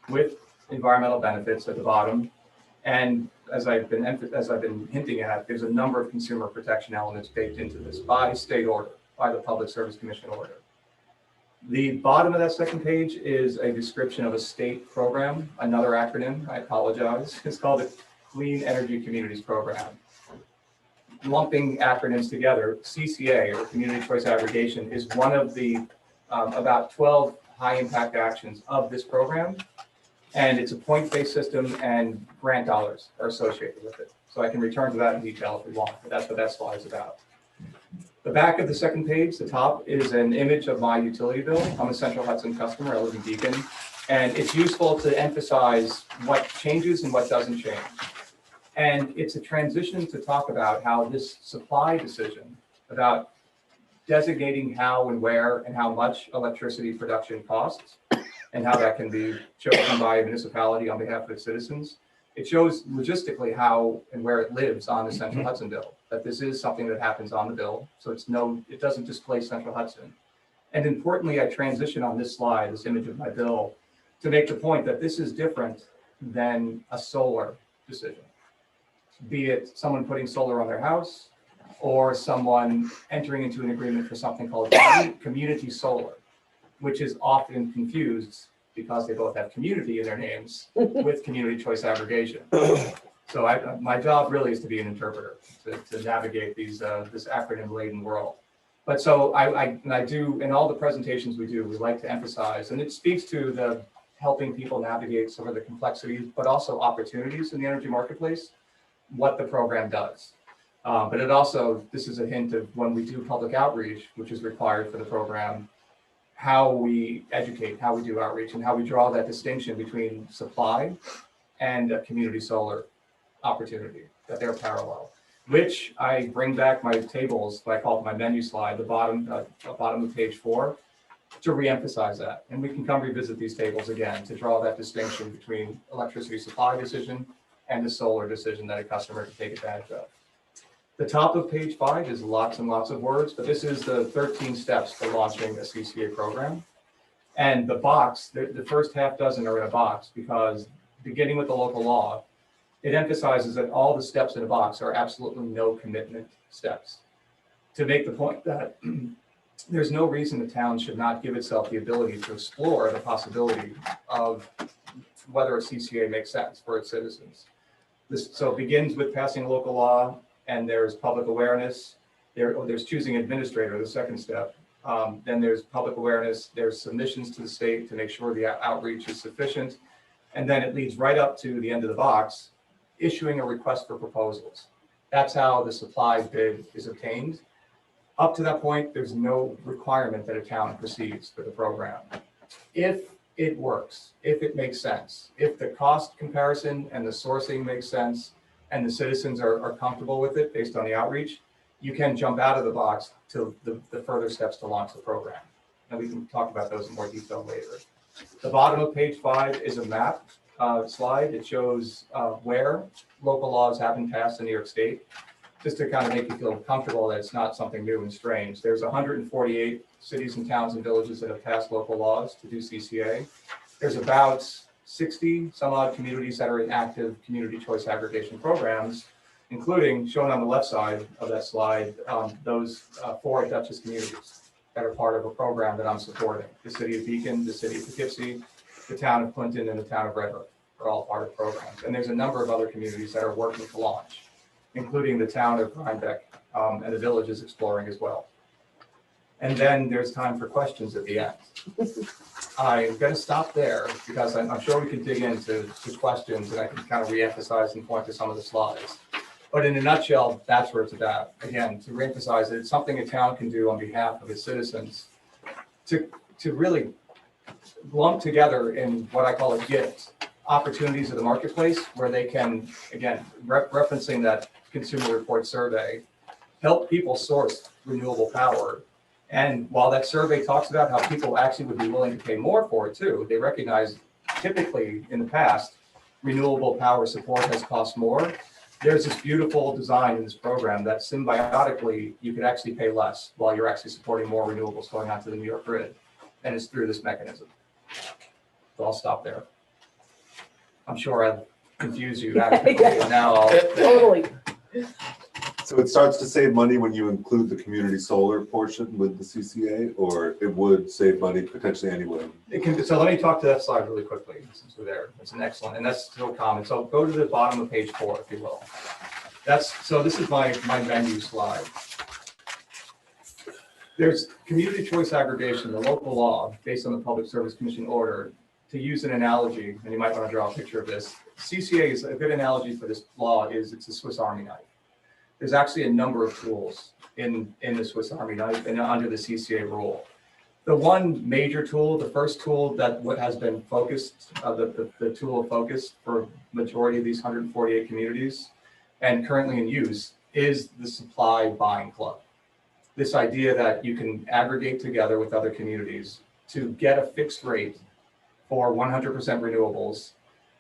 with environmental benefits at the bottom. And as I've been hinting at, there's a number of consumer protection elements baked into this by state order, by the Public Service Commission order. The bottom of that second page is a description of a state program, another acronym, I apologize. It's called the Clean Energy Communities Program. Lumping acronyms together, CCA, or Community Choice Aggregation, is one of the about 12 high impact actions of this program. And it's a point-based system, and grant dollars are associated with it. So I can return to that in detail if we want, but that's what that slide is about. The back of the second page, the top, is an image of my utility bill. I'm a Central Hudson customer, I live in Beacon, and it's useful to emphasize what changes and what doesn't change. And it's a transition to talk about how this supply decision, about designating how and where and how much electricity production costs, and how that can be chosen by a municipality on behalf of its citizens. It shows logistically how and where it lives on the Central Hudson bill, that this is something that happens on the bill. So it doesn't displace Central Hudson. And importantly, I transition on this slide, this image of my bill, to make the point that this is different than a solar decision. Be it someone putting solar on their house or someone entering into an agreement for something called community solar, which is often confused because they both have community in their names with community choice aggregation. So my job really is to be an interpreter, to navigate these this acronym-laden world. But so I do, in all the presentations we do, we like to emphasize, and it speaks to the helping people navigate some of the complexities, but also opportunities in the energy marketplace, what the program does. But it also, this is a hint of when we do public outreach, which is required for the program, how we educate, how we do outreach, and how we draw that distinction between supply and a community solar opportunity, that they're parallel. Which I bring back my tables, what I call it my menu slide, the bottom of page 4, to reemphasize that. And we can come revisit these tables again to draw that distinction between electricity supply decision and the solar decision that a customer can take advantage of. The top of page 5 is lots and lots of words, but this is the 13 steps for launching a CCA program. And the box, the first half dozen are in a box because beginning with the local law, it emphasizes that all the steps in a box are absolutely no commitment steps. To make the point that there's no reason the town should not give itself the ability to explore the possibility of whether a CCA makes sense for its citizens. So it begins with passing a local law, and there's public awareness. There's choosing administrator, the second step. Then there's public awareness. There's submissions to the state to make sure the outreach is sufficient. And then it leads right up to the end of the box, issuing a request for proposals. That's how the supply bid is obtained. Up to that point, there's no requirement that a town proceeds with the program. If it works, if it makes sense, if the cost comparison and the sourcing makes sense, and the citizens are comfortable with it based on the outreach, you can jump out of the box to the further steps to launch the program. And we can talk about those in more detail later. The bottom of page 5 is a map slide. It shows where local laws have been passed in New York State, just to kind of make you feel comfortable that it's not something new and strange. There's 148 cities and towns and villages that have passed local laws to do CCA. There's about 60 some odd communities that are in active community choice aggregation programs, including, shown on the left side of that slide, those 4 Dutchess communities that are part of a program that I'm supporting. The city of Beacon, the city of Poughkeepsie, the town of Clinton, and the town of Red Hook are all part of programs. And there's a number of other communities that are working to launch, including the town of Rhinebeck, and the village is exploring as well. And then there's time for questions at the end. I'm going to stop there because I'm sure we can dig into questions and I can kind of reemphasize and point to some of the slides. But in a nutshell, that's where it's about. Again, to reemphasize it, it's something a town can do on behalf of its citizens to really lump together in what I call a gift, opportunities of the marketplace where they can, again, referencing that Consumer Report survey, help people source renewable power. And while that survey talks about how people actually would be willing to pay more for it too, they recognize typically in the past, renewable power support has cost more. There's this beautiful design in this program that symbiotically you could actually pay less while you're actually supporting more renewables going onto the New York grid. And it's through this mechanism. So I'll stop there. I'm sure I've confused you adequately, and now I'll. Totally. So it starts to save money when you include the community solar portion with the CCA, or it would save money potentially anyway? It can, so let me talk to that slide really quickly since we're there. It's an excellent, and that's still common. So go to the bottom of page 4, if you will. So this is my menu slide. There's community choice aggregation, the local law based on the Public Service Commission order. To use an analogy, and you might want to draw a picture of this, CCA is a good analogy for this law is it's a Swiss Army knife. There's actually a number of tools in the Swiss Army knife and under the CCA rule. The one major tool, the first tool that what has been focused, the tool of focus for majority of these 148 communities and currently in use is the supply buying club. This idea that you can aggregate together with other communities to get a fixed rate for 100% renewables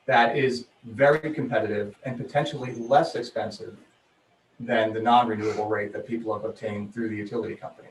that is very competitive and potentially less expensive than the non-renewable rate that people have obtained through the utility company.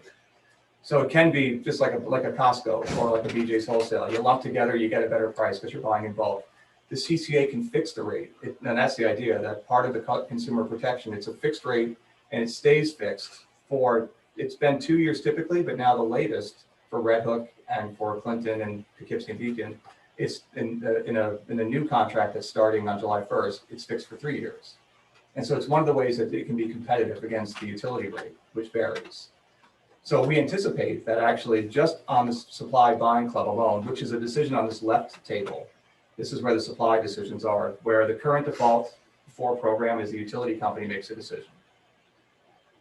So it can be just like a Costco or like a BJ's Wholesale. You lump together, you get a better price because you're buying in bulk. The CCA can fix the rate. And that's the idea, that part of the consumer protection, it's a fixed rate and it stays fixed for, it's been 2 years typically, but now the latest for Red Hook and for Clinton and Poughkeepsie and Beacon, it's in a new contract that's starting on July 1st, it's fixed for 3 years. And so it's one of the ways that it can be competitive against the utility rate, which varies. So we anticipate that actually just on the supply buying club alone, which is a decision on this left table, this is where the supply decisions are, where the current default for program is the utility company makes a decision.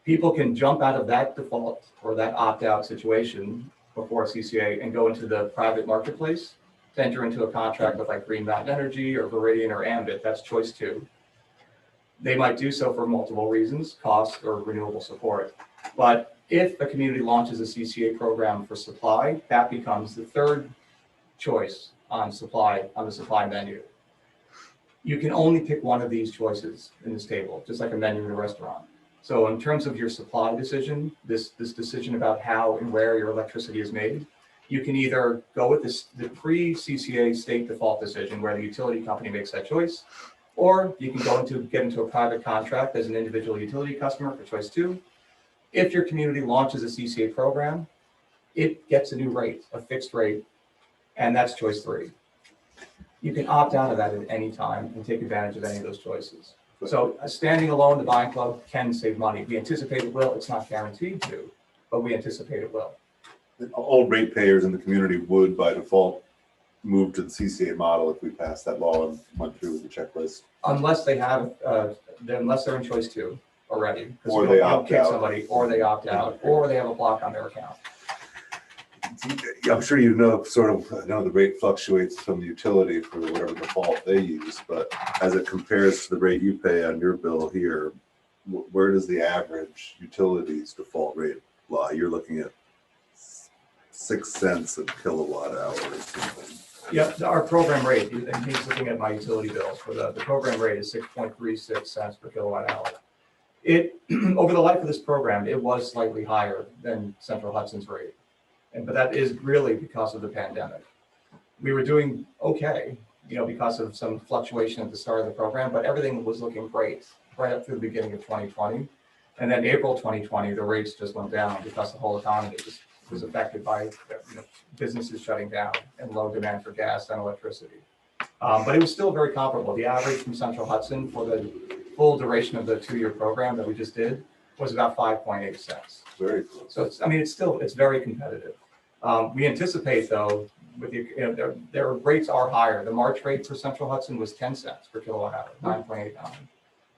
People can jump out of that default or that opt-out situation before CCA and go into the private marketplace to enter into a contract with like Green Mountain Energy or Viridian or Ambit. That's choice 2. They might do so for multiple reasons, cost or renewable support. But if a community launches a CCA program for supply, that becomes the third choice on supply, on the supply menu. You can only pick one of these choices in this table, just like a menu in a restaurant. So in terms of your supply decision, this decision about how and where your electricity is made, you can either go with the pre-CCA state default decision where the utility company makes that choice, or you can get into a private contract as an individual utility customer for choice 2. If your community launches a CCA program, it gets a new rate, a fixed rate, and that's choice 3. You can opt out of that at any time and take advantage of any of those choices. So standing alone, the buying club can save money. We anticipate it will. It's not guaranteed to, but we anticipate it will. All ratepayers in the community would by default move to the CCA model if we pass that law and went through with the checklist. Unless they have, unless they're in choice 2, already. 'cause Or we they don't opt kick out. somebody, or they opt out, or they have a block on their account. I'm sure you know, sort of, I know the rate fluctuates from the utility for whatever default they use, but as it compares to the rate you pay on your bill here, where does the average utilities default rate lie? You're looking at 6 cents a kilowatt hour or something. Yeah, our program rate, and he's looking at my utility bills, for the program rate is 6.36 cents per kilowatt hour. It, over the life of this program, it was slightly higher than Central Hudson's rate. But that is really because of the pandemic. We were doing okay, because of some fluctuation at the start of the program, but everything was looking great right up through the beginning of 2020. And then April 2020, the rates just went down because the whole economy just was affected by businesses shutting down and low demand for gas and electricity. But it was still very comparable. The average from Central Hudson for the full duration of the 2-year program that we just did was about 5.8 cents. Very close. So it's very competitive. We anticipate though, with their rates are higher. The March rate for Central Hudson was 10 cents per kilowatt hour, 9.89,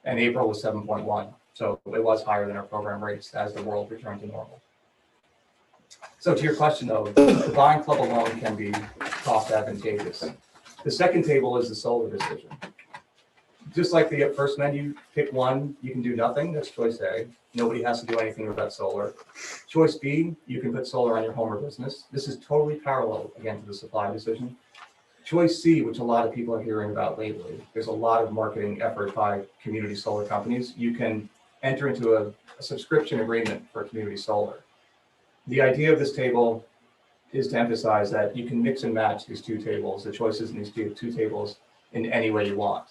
and April was 7.1. So it was higher than our program rates as the world returned to normal. So to your question though, the buying club alone can be cost advantageous. The second table is the solar decision. Just like the first menu, pick one, you can do nothing, that's choice A. Nobody has to do anything about solar. Choice B, you can put solar on your home or business. This is totally parallel, again, to the supply decision. Choice C, which a lot of people are hearing about lately, there's a lot of marketing effort by community solar companies. You can enter into a subscription agreement for community solar. The idea of this table is to emphasize that you can mix and match these two tables, the choices in these two tables, in any way you want.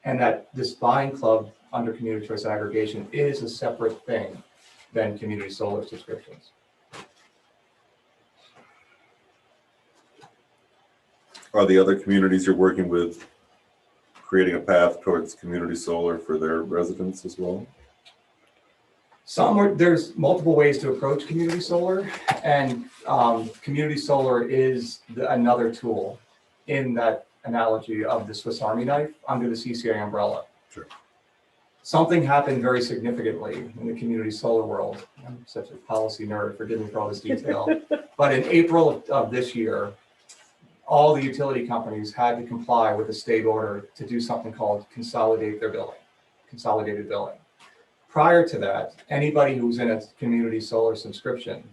And that this buying club under community choice aggregation is a separate thing than community solar subscriptions. Are the other communities you're working with creating a path towards community solar for their residents as well? There's multiple ways to approach community solar, and community solar is another tool in that analogy of the Swiss Army knife under the CCA umbrella. Sure. Something happened very significantly in the community solar world. I'm such a policy nerd, forgive me for all this detail. But in April of this year, all the utility companies had to comply with a state order to do something called consolidated billing. Prior to that, anybody who's in a community solar subscription,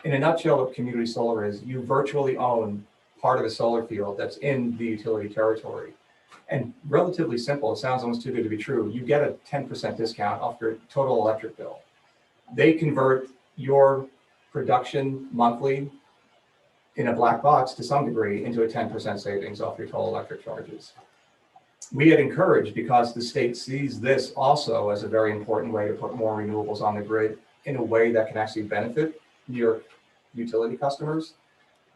in a nutshell, what community solar is, you virtually own part of a solar field that's in the utility territory. And relatively simple, it sounds almost too good to be true. You get a 10% discount off your total electric bill. They convert your production monthly in a black box to some degree into a 10% savings off your total electric charges. We had encouraged, because the state sees this also as a very important way to put more renewables on the grid in a way that can actually benefit your utility customers.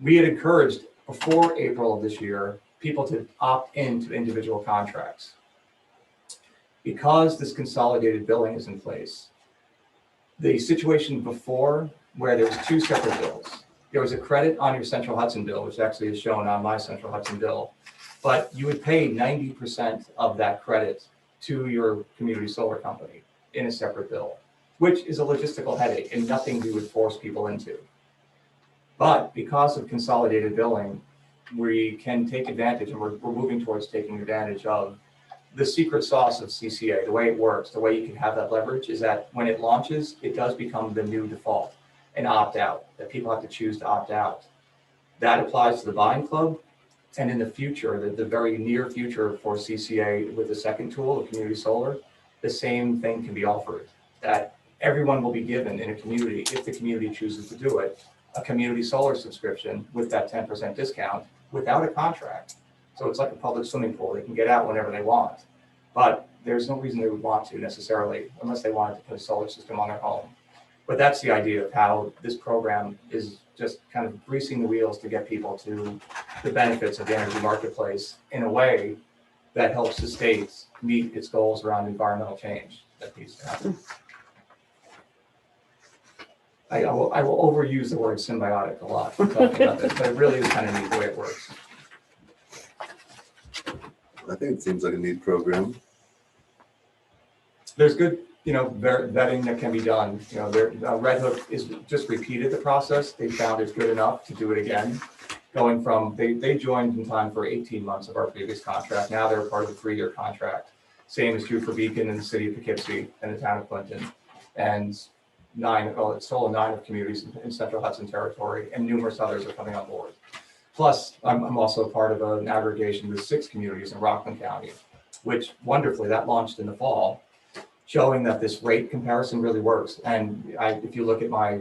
We had encouraged before April of this year, people to opt into individual contracts. Because this consolidated billing is in place, the situation before, where there was 2 separate bills, there was a credit on your Central Hudson bill, which actually is shown on my Central Hudson bill, but you would pay 90% of that credit to your community solar company in a separate bill, which is a logistical headache and nothing we would force people into. But because of consolidated billing, we can take advantage, and we're moving towards taking advantage of the secret sauce of CCA. The way it works, the way you can have that leverage is that when it launches, it does become the new default, an opt-out, that people have to choose to opt out. That applies to the buying club. And in the future, the very near future for CCA with the second tool, the community solar, the same thing can be offered, that everyone will be given in a community, if the community chooses to do it, a community solar subscription with that 10% discount without a contract. So it's like a public swimming pool. They can get out whenever they want, but there's no reason they would want to necessarily, unless they wanted to put a solar system on their home. But that's the idea of how this program is just kind of greasing the wheels to get people to the benefits of the energy marketplace in a way that helps the state meet its goals around environmental change that needs to happen. I will overuse the word symbiotic a lot when talking about this, but it really is kind of neat the way it works. I think it seems like a neat program. There's good vetting that can be done. Red Hook is just repeated the process. They found it's good enough to do it again. Going from, they joined in time for 18 months of our previous contract. Now they're part of a 3-year contract. Same is true for Beacon in the city of Poughkeepsie and the town of Clinton. And it's total 9 of communities in Central Hudson Territory, and numerous others are coming on board. Plus, I'm also part of an aggregation with 6 communities in Rockland County, which wonderfully, that launched in the fall, showing that this rate comparison really works. And if you look at my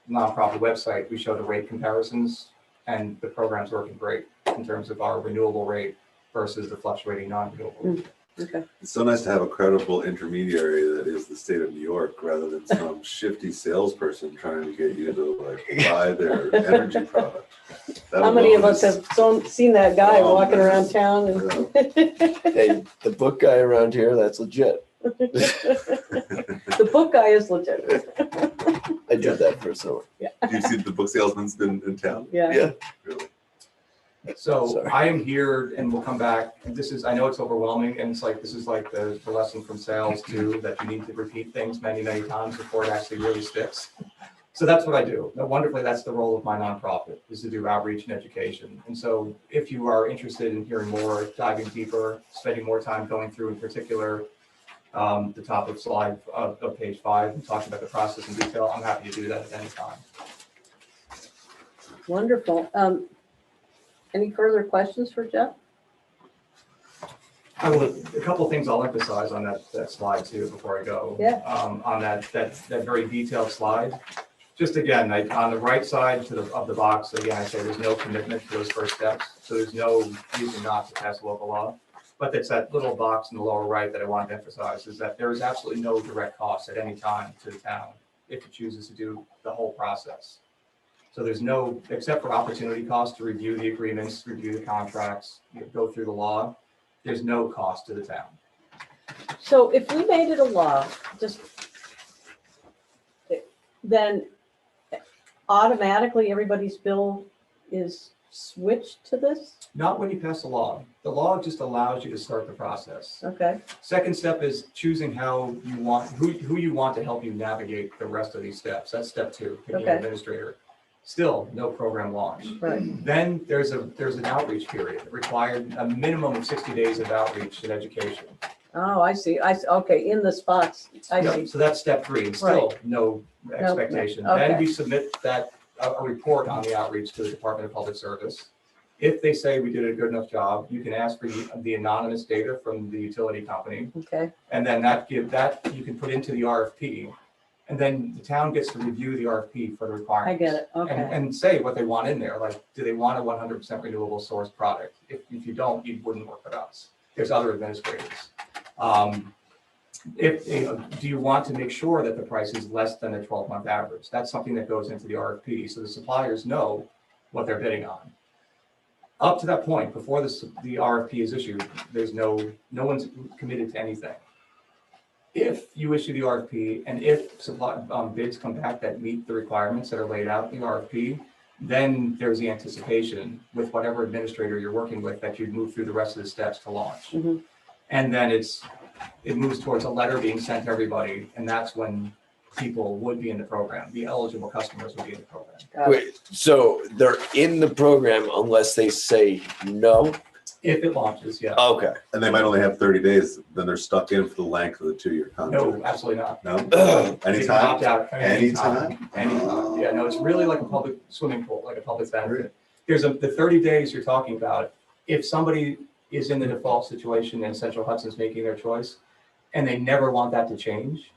nonprofit website, we show the rate comparisons, and the program's working great in terms of our renewable rate versus the fluctuating non-renewable. Okay. It's so nice to have a credible intermediary that is the state of New York, rather than some shifty salesperson trying to get you to like buy their energy product. That How many of alone us is- have seen that guy Oh, walking man. around town? Hey, the book guy around here, that's legit. The book guy is legit. I did that for a summer. You've seen the book salesman's been in town? Yeah. Yeah. Really? So Sorry. I am here and we'll come back. And I know it's overwhelming, and this is like the lesson from sales too, that you need to repeat things many, many times before it actually really sticks. So that's what I do. Now, wonderfully, that's the role of my nonprofit, is to do outreach and education. And so if you are interested in hearing more, diving deeper, spending more time going through in particular, the top of slide of page 5 and talking about the process in detail, I'm happy to do that at any time. Wonderful. Any further questions for Jeff? A couple of things I'll emphasize on that slide too before I go. Yeah. On that very detailed slide. Just again, on the right side of the box, again, I say there's no commitment to those first steps. So there's no reason not to pass local law. But it's that little box in the lower right that I want to emphasize, is that there is absolutely no direct cost at any time to the town if it chooses to do the whole process. So there's no, except for opportunity cost to review the agreements, review the contracts, go through the law, there's no cost to the town. So if we made it a law, then automatically everybody's bill is switched to this? Not when you pass the law. The law just allows you to start the process. Okay, Second step is choosing how you want, who you want to help you navigate the rest of these steps. That's step 2, picking an Okay. administrator. Still, no program launch. right. Then there's an outreach period, required a minimum of 60 days of outreach and education. Oh, I see. Okay, in the spots. I Yeah, see. so that's step 3, and still no expectation. okay. Then we submit a report on the outreach to the Department of Public Service. If they say we did a good enough job, you can ask for the anonymous data from the utility company, Okay, and then that you can put into the RFP, and then the town gets to review the RFP for the I requirements. get it. Okay. And say what they want in there, like, do they want a 100% renewable source product? If you don't, you wouldn't work with us. There's other administrators. Do you want to make sure that the price is less than a 12-month average? That's something that goes into the RFP, so the suppliers know what they're bidding on. Up to that point, before the RFP is issued, there's no one's committed to anything. If you issue the RFP and if bids come back that meet the requirements that are laid out in the RFP, then there's the anticipation with whatever administrator you're working with that you'd move through the rest of the steps to launch. Mhm. And then it moves towards a letter being sent to everybody, and that's when people would be in the program. The eligible customers would be in the program. Got it. Wait, so they're in the program unless they say no? If it launches, yeah. Okay. And they might only have 30 days, then they're stuck in for the length of the 2-year contract. No, absolutely not. No? Ugh. They can Anytime? opt out Anytime? Anytime. Yeah, no, it's really like a public swimming pool, like a public benefit. There's the 30 days you're talking about. If somebody is in the default situation and Central Hudson's making their choice, and they never want that to change,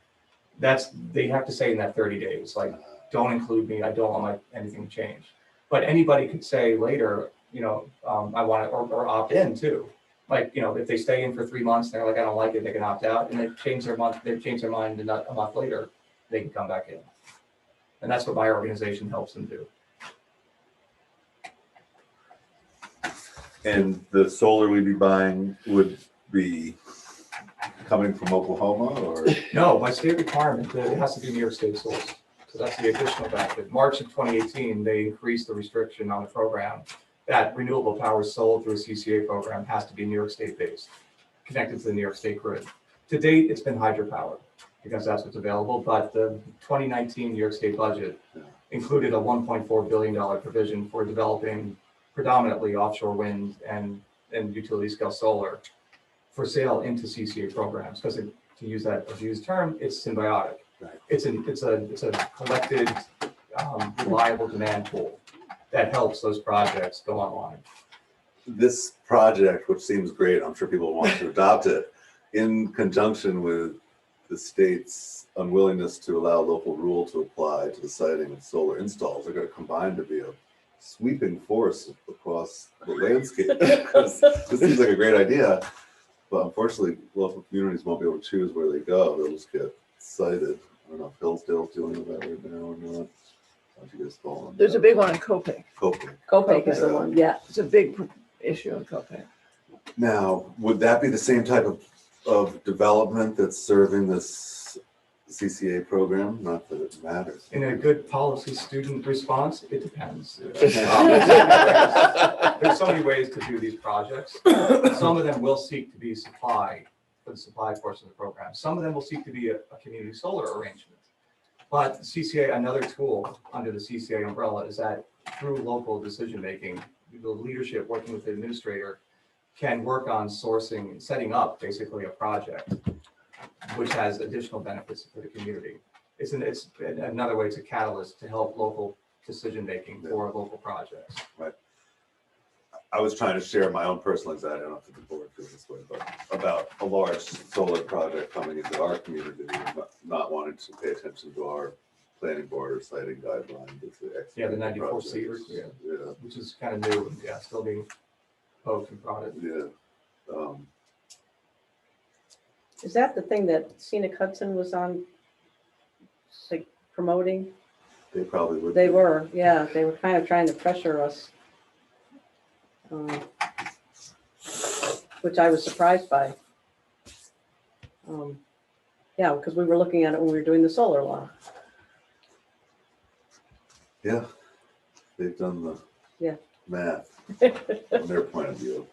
they have to say in that 30 days, like, don't include me, I don't want anything to change. But anybody could say later, I want it, or opt in too. Like, if they stay in for 3 months, they're like, I don't like it, they can opt out, and they change their mind and a month later, they can come back in. And that's what my organization helps them do. And the solar we'd be buying would be coming from Oklahoma, or? No, by state requirement, it has to be New York State source. So that's the additional benefit. March of 2018, they increased the restriction on the program that renewable power sold through a CCA program has to be New York State based, connected to the New York State grid. To date, it's been hydropower. because that's what's available, but the 2019 New York State budget included a $1.4 billion provision for developing predominantly offshore wind and utility scale solar for sale into CCA programs, because to use that abused term, it's symbiotic. Right. It's a collected, reliable demand pool that helps those projects go online. This project, which seems great, I'm sure people want to adopt it, in conjunction with the state's unwillingness to allow local rule to apply to the siting of solar installs, are going to combine to be a sweeping force across the landscape. Because this seems like a great idea, but unfortunately, local communities won't be able to choose where they go. They'll just get cited. I don't know if Hillsdale's dealing with that right now or not. How'd you guys fall on There's a that? big one in Copic. Copic. Copac is the one, yeah. It's a big issue in Copic. Now, would that be the same type of development that's serving this CCA program? Not that it matters. In a good policy student response, it depends. There's so many ways to do these projects. Some of them will seek to be supply for the supply portion of the program. Some of them will seek to be a community solar arrangement. But CCA, another tool under the CCA umbrella, is that through local decision-making, the leadership working with the administrator can work on sourcing and setting up basically a project which has additional benefits for the community. It's another way, it's a catalyst to help local decision-making for local projects. Right. I was trying to share my own personal anxiety, I don't know if the board feels this way, but about a large solar project coming into our community, and not wanting to pay attention to our planning board or siting guidelines. Yeah, the 94 C, yeah, which is kind of new, and yeah, still being poked and prodded. yeah. Is that the thing that Scenic Hudson was on, like, promoting? They probably would. They be. were, yeah, they were kind of trying to pressure us. Which I was surprised by. Yeah, because we were looking at it when we were doing the solar law. Yeah, they've done the Yeah. math from their point of view.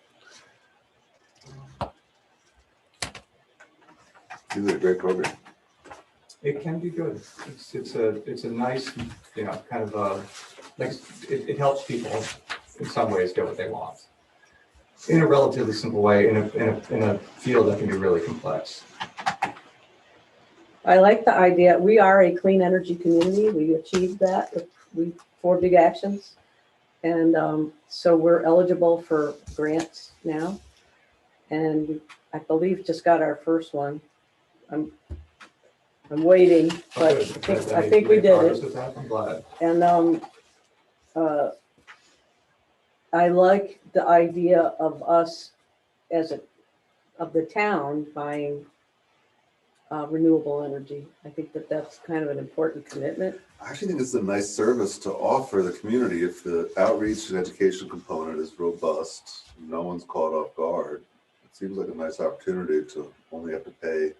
This is a great program. It can be good. It's a nice, kind of like it helps people in some ways get what they want in a relatively simple way in a field that can be really complex. I like the idea. We are a clean energy community. We achieved that with 4 big actions. And so we're eligible for grants now. And I believe just got our first one. I'm waiting, but I think we did it. I'm glad. And I like the idea of us of the town buying renewable energy. I think that's kind of an important commitment. I actually think it's a nice service to offer the community if the outreach and education component is robust, no one's caught off guard. It seems like a nice opportunity to only have to pay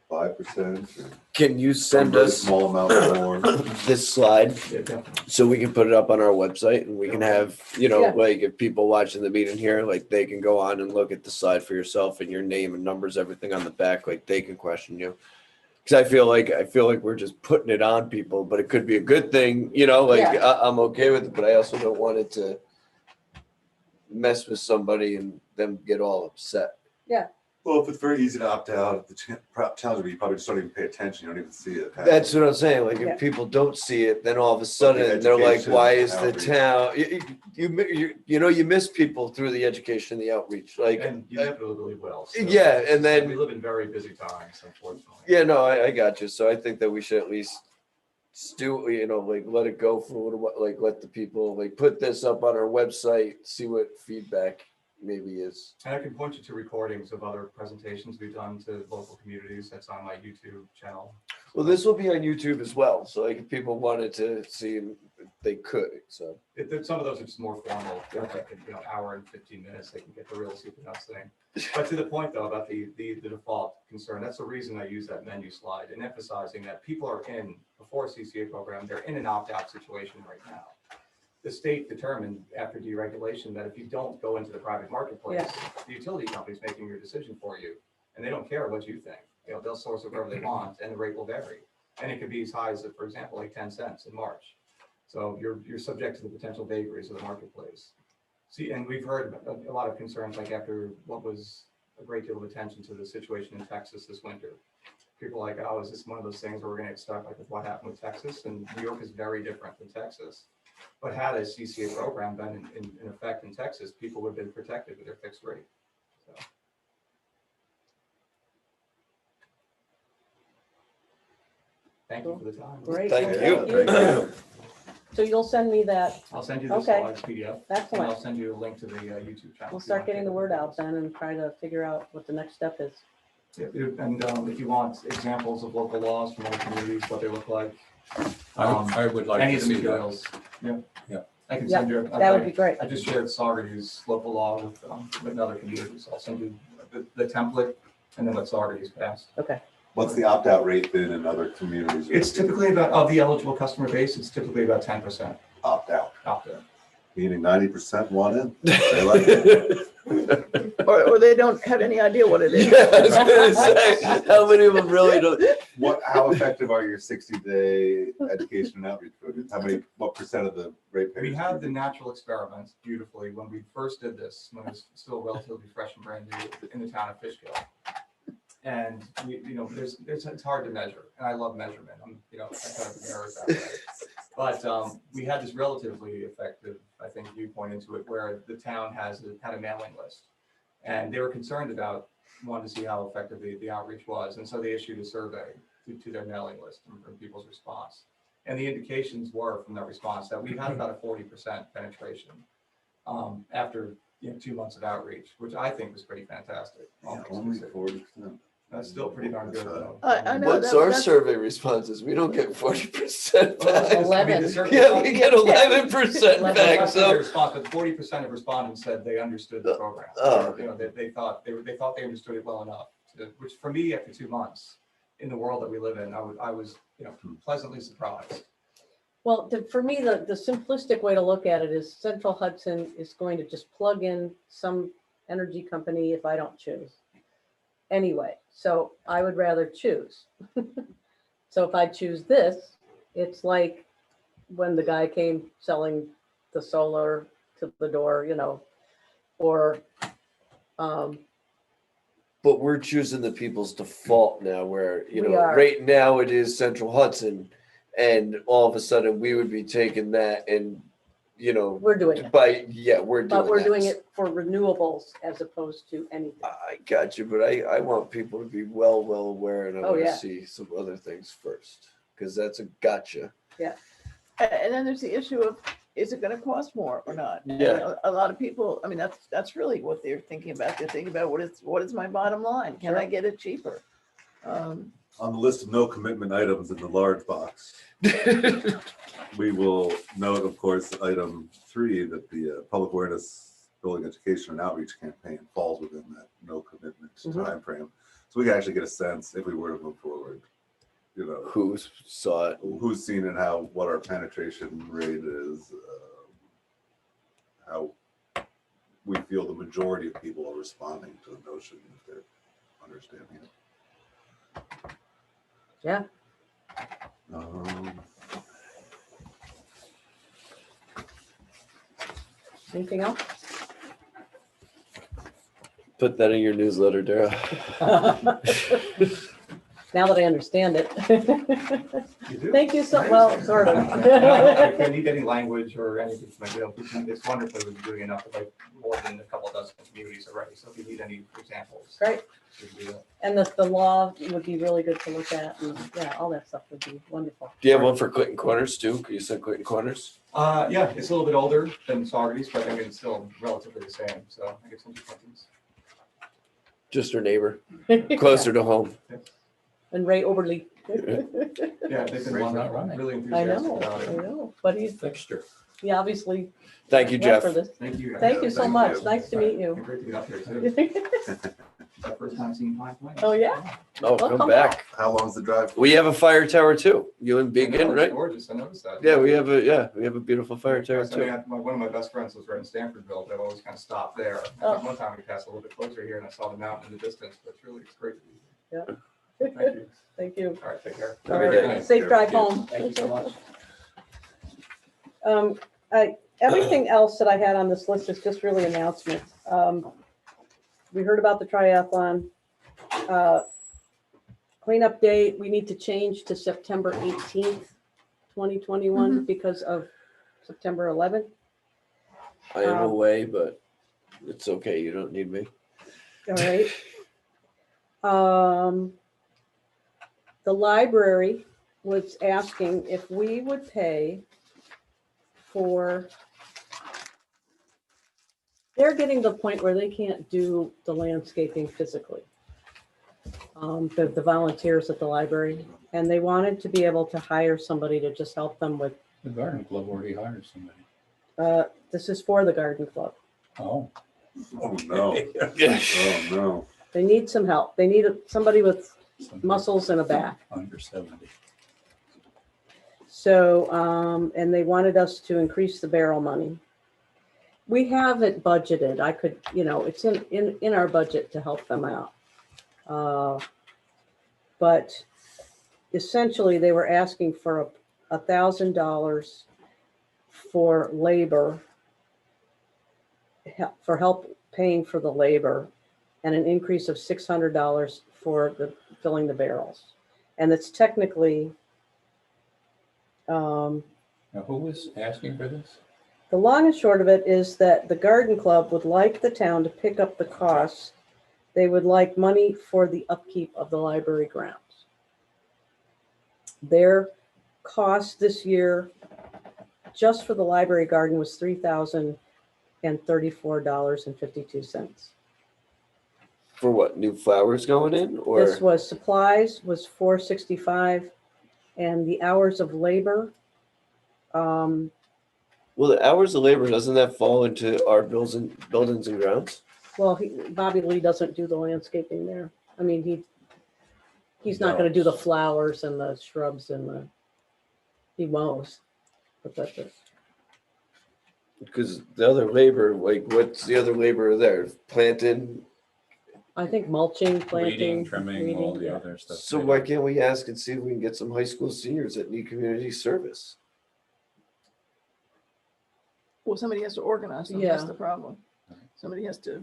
5%. Can you send very us small amount more. this slide Yeah, definitely. so we can put it up on our website and we can have, Yeah. like if people watching the meeting here, like they can go on and look at the slide for yourself and your name and numbers, everything on the back, like they can question you. Cause I feel like we're just putting it on people, but it could be a good thing, I'm okay with it, but I also don't want it to mess with somebody and them get all upset. Well, if it's very easy to opt out, the challenge would be you probably just don't even pay attention, you don't even see it. That's what I'm saying. Like Yeah. if people don't see it, then all of a sudden they're like, education, why is the outreach. town, you miss people through the education, the outreach, like, And you inevitably will. So yeah, and then- we live in very busy times, unfortunately. yeah, no, I got you. So I think that we should at least do, like let it go for a little while, like let the people like put this up on our website, see what feedback maybe is. And I can point you to recordings of other presentations we've done to local communities. That's on my YouTube channel. Well, this will be on YouTube as well. So like if people wanted to see, they could, so. Some of those are just more formal, they're like an hour and 15 minutes, they can get the real super nuts thing. But to the point though, about the default concern, that's the reason I use that menu slide and emphasizing that people are before a CCA program, they're in an opt-out situation right now. The state determined after deregulation that if you don't go into the private marketplace, the utility company's making your decision for you, and they don't care what you think. they'll source it wherever they want and the rate will vary. And it could be as high as, for example, like 10 cents in March. So you're subject to the potential vagaries of the marketplace. See, and we've heard a lot of concerns, like after what was a great deal of attention to the situation in Texas this winter. People are like, oh, is this one of those things where we're going to get stuck like with what happened with Texas? And New York is very different than Texas. But had a CCA program been in effect in Texas, people would have been protected with their fixed rate. So. Thank you for the time. Great. Thank Well, you. So you'll send me that. I'll send you the Okay. slides PDF. And Excellent. I'll send you a link to the YouTube channel. We'll if you start want to getting take the a word look. out then and try to figure out what the next step is. Yeah, and if you want examples of local laws from other communities, what they look like. I would like Any to of the see that. materials. Yeah. Yeah. I can Yeah, send you. that would be great. I just shared Saugerty's local law with other communities. I'll send you the template and then what Saugerty's passed. Okay. What's the opt-out rate been in other communities? It's typically about, of the eligible customer base, it's typically about 10% Opt-out, out there. meaning 90% want in. They like it. Or they don't have any idea what it is. Yeah, I was gonna say, how many of them really don't? How effective are your 60-day education and outreach programs? What percent of the ratepayers? We had the natural experiment beautifully when we first did this, when it was still relatively fresh and brand new in the town of Fishkill. And it's hard to measure, and I love measurement. I'm I kind of nerd that way. But we had this relatively effective, I think, viewpoint into it, where the town had a mailing list, and they were concerned about wanting to see how effective the outreach was, and so they issued a survey to their mailing list from people's response. And the indications were from that response that we had about a 40% penetration after 2 months of outreach, which I think was pretty fantastic. Only 40%. That's still pretty darn good, though. I know What's that- our that's- survey responses? We don't get 40% Well, back. I mean, the 11. survey- Yeah, we get 11% Eleven. back, Less than the so. response, but 40% of respondents said they understood the program. Oh. They thought they understood it well enough, which for me, after 2 months, in the world that we live in, I was pleasantly surprised. Well, for me, the simplistic way to look at it is Central Hudson is going to just plug in some energy company if I don't choose. Anyway, so I would rather choose. So if I choose this, it's like when the guy came selling the solar to the door, or But we're choosing the people's default now where, We are. right now it is Central Hudson. And all of a sudden we would be taking that and, we're doing it. we're doing But we're that. doing it for renewables as opposed to anything. I got you, but I want people to be well aware, and I Oh, want to yeah. see some other things first, because that's a gotcha. And then there's the issue of, is it gonna cost more or not? And Yeah. A lot of people, I mean, that's really what they're thinking about. They're thinking about what is my bottom line? Can I Sure. get it cheaper? On the list of no commitment items in the large box, we will note, of course, item 3, that the public awareness, building education and outreach campaign falls within that no commitment timeframe. So we can actually get a sense if we were to move forward, Who saw it? who's seen it, what our penetration rate is, how we feel the majority of people are responding to the notion, if they're understanding it. Yeah. Anything else? Put that in your newsletter, Dara. Now that I understand it. You do? Thank you so, well, sort of. If you need any language or anything, it's wonderful we're doing enough, like more than a couple dozen communities already. So if you need any examples. Great. you can do that. And the law would be really good to look at, and all that stuff would be wonderful. Do you have one for Clinton Corners too? Could you send Clinton Corners? Yeah, it's a little bit older than Saugerty's, but I mean, it's still relatively the same. So I get some questions. Just her neighbor, closer to home. And Ray Oberly. Yeah, they've been Ray's not running. really I enthusiastic know, about I it. know, but Fixture. he obviously Thank you, went Jeff. for this. Thank you. guys. Thank you so Thank much. you. Nice to meet you. Great to get up here too. It's my first time seeing Pine Plains. Oh, yeah? Oh, Well, come come back. How long's the drive? We have a fire tower too. You and I Big know, In, it's right? Gorgeous, I noticed that. Yeah, we have a beautiful fire tower I mean, too. one of my best friends was right in Stanfordville, but I've always kind of stopped there. Oh. One time we passed a little bit closer here and I saw the mountain in the distance, but it's great to be here. Thank you. Thank you. All right, take care. All Have a good right, day. safe drive home. Thank you so much. Everything else that I had on this list is just really announcements. We heard about the triathlon. Cleanup date, we need to change to September 18th, 2021 because of September 11th. I am Um, away, but it's okay. You don't need me. All right. The library was asking if we would pay for, they're getting to the point where they can't do the landscaping physically. The volunteers at the library, and they wanted to be able to hire somebody to just help them with, The garden club already hired somebody. this is for the garden club. Oh. Oh, no. Oh, no. They need some help. They need somebody with muscles and a back. Under 70. So, and they wanted us to increase the barrel money. We have it budgeted. I could, it's in our budget to help them out. But essentially they were asking for $1,000 for labor, for help paying for the labor, and an increase of $600 for filling the barrels. And it's technically, Now, who was asking for this? the long and short of it is that the garden club would like the town to pick up the costs. They would like money for the upkeep of the library grounds. Their cost this year, just for the library garden, was $3,034.52. For what? New flowers going in, or This was supplies was $465, and the hours of labor. well, the hours of labor, doesn't that fall into our buildings and grounds? Well, Bobby Lee doesn't do the landscaping there. I mean, he's not going to do the flowers and the shrubs and he mows, but that's it. Because the other labor, like, what's the other labor there? Planting. I think mulching, planting, Weeding, trimming, all weeding, the other stuff. So why can't we ask and see if we can get some high school seniors that need community service? Well, somebody has to organize them, that's Yeah. the problem. Somebody has to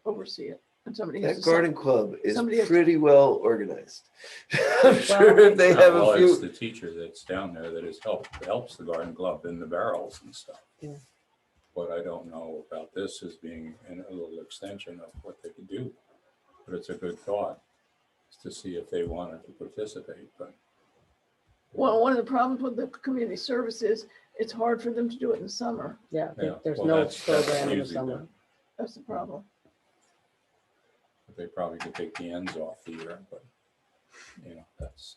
oversee it, and somebody has That to. garden club is somebody has to- pretty well organized. I'm sure if they have Well, a it's few. the teacher that's down there that helps the garden club in the barrels and stuff. Yeah. But I don't know about this as being a little extension of what they could do. But it's a good thought, is to see if they wanted to participate, but. Well, one of the problems with the community service is it's hard for them to do it in the summer. Yeah, Yeah, there's well, no that's program in the usually summer. That's the problem. But they probably could take the ends off the year, but, that's.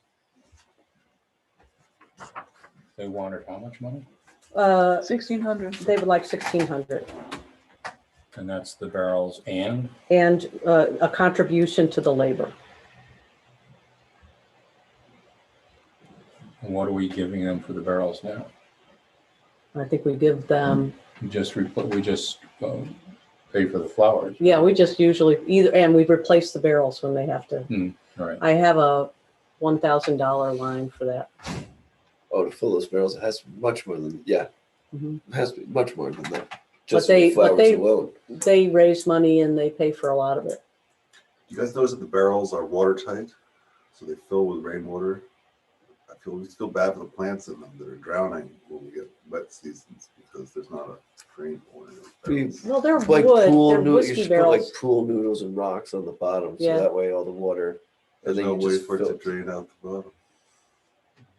They wanted how much money? 1,600. They would like 1,600 And that's the barrels and, and a contribution to the labor. what are we giving them for the barrels now? I think we give them, We just pay for the flowers. yeah, we just usually and we replace the barrels when they have to. Right. I have a $1,000 line for that. Oh, to fill those barrels, it has to be much more than, yeah, Mhm. it has to be much more than that. But Just for the they flowers alone. raise money and they pay for a lot of it. You guys notice that the barrels are watertight, so they fill with rainwater. We feel bad for the plants in them that are drowning when we get wet seasons because there's not a drain point in those barrels. Well, they're Like wood, pool they're noodles, you whiskey should put like barrels. pool noodles and rocks on the bottom, so Yeah. that way all the water. There's And then no you way just for it fill to it. drain out the bottom.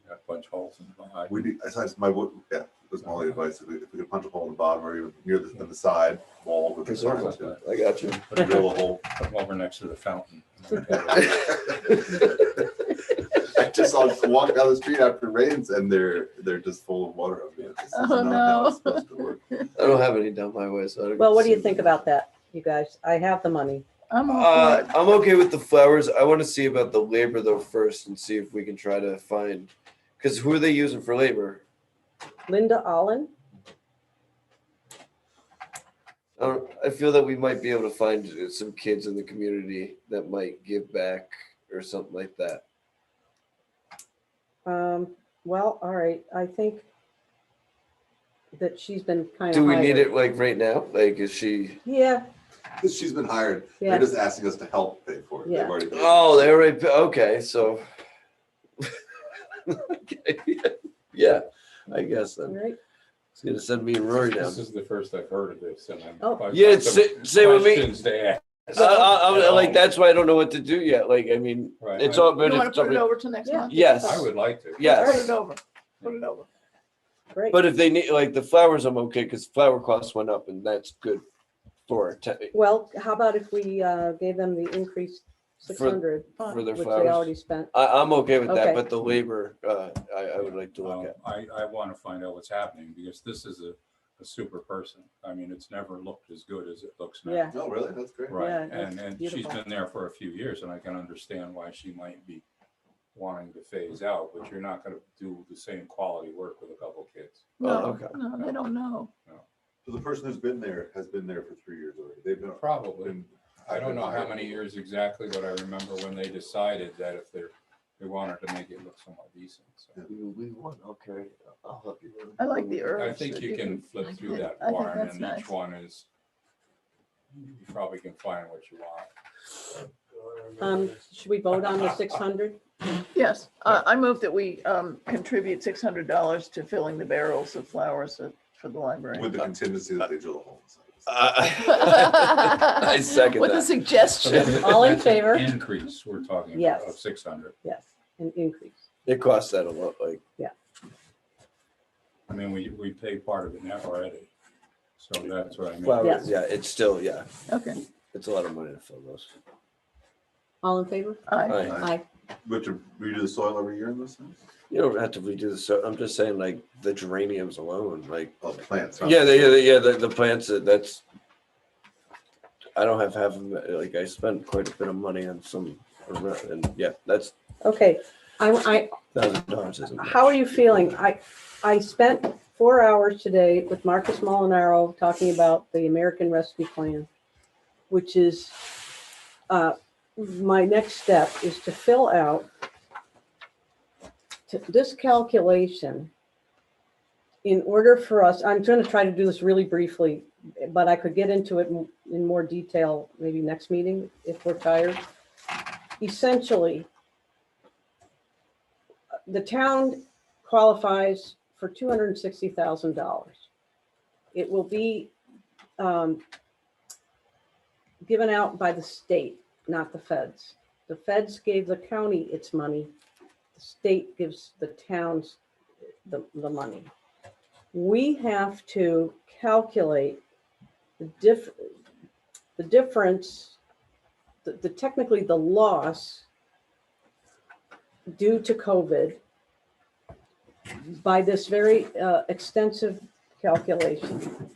Got punch holes in the bottom. We need, that's my, yeah, that's my only advice. If we could punch a hole in the bottom or even near the side wall with the Preserve signs it. to I got you. drill a hole. Put them over next to the fountain. I just walk down the street after it rains and they're just full of water. I mean, this is Oh, not how it's no. supposed to work. I don't have any down my way, so I don't. Well, what do get you to think see about that, you guys? I have the money. I'm all for it. I'm okay with the flowers. I want to see about the labor though first and see if we can try to find, because who are they using for labor? Linda Allen? I feel that we might be able to find some kids in the community that might give back or something like that? Well, all right, I think that she's been kind of. Do we need it like right now? Like, is she? Yeah, She's been hired. yeah, They're just asking us to help pay for it. Yeah. They've already paid. Oh, they already, okay, so. Okay, yeah, I guess all then. right. It's gonna send me and Rory down. This is the first I've heard of this, and I'm. Oh. I've Yeah, got it's some same with me. questions to ask. Like, that's why I don't know what to do yet. Like, I mean, Right. it's all You good. want if to put it somebody- over to next Yeah. month? Yes, I would like to. Put yes. it over. Put it over. Great. But if they need, like, the flowers, I'm okay, because flower costs went up, and that's good for Well, how about if we gave them the increased 600, for their which they flowers. already spent? I'm okay with that, Okay. but the labor, I would like to look at. I want to find out what's happening, because this is a super person. I mean, it's never looked as good as it looks now. Yeah. No, really? That's great. Right, Yeah, and that's she's beautiful. been there for a few years, and I can understand why she might be wanting to phase out, but you're not gonna do the same quality work with a couple kids. No, okay. no, they don't know. So the person who's been there has been there for 3 years already. They've been. Probably. I don't know how many years exactly, but I remember when they decided that if they wanted to make it look somewhat decent. So We won, okay, I'll help you. I like the herbs. I think that you can flip through that I think one, that's and nice. each one is, you probably can find what you want. Should we vote on the 600? Yes, I move that we contribute $600 to filling the barrels of flowers for the library. With the contingency that they drill a hole inside. I second With a that. So suggestion. that's- All in that's an favor? Increase we're talking Yes. about of 600. Yes, an increase. It costs that a lot, like, I mean, we paid part of it now already. So that's what I mean. flowers, Yes. yeah, it's still, yeah, Okay, it's a lot of money to fill those. All in favor? aye. Aye. Aye. But to redo the soil every year in this sense? You don't have to redo the, so I'm just saying, like, the geraniums alone, like, Oh, the plants. yeah, the plants, that's, I don't have half of it, like, I spent quite a bit of money on some, and yeah, that's Okay, I, $1,000 isn't much. how are you feeling? I spent 4 hours today with Marcus Molinaro talking about the American Rescue Plan, which is, my next step is to fill out this calculation in order for us, I'm going to try to do this really briefly, but I could get into it in more detail, maybe next meeting if we're tired. Essentially, the town qualifies for $260,000. It will be given out by the state, not the feds. The feds gave the county its money. The state gives the towns the money. We have to calculate the difference, technically the loss due to COVID by this very extensive calculation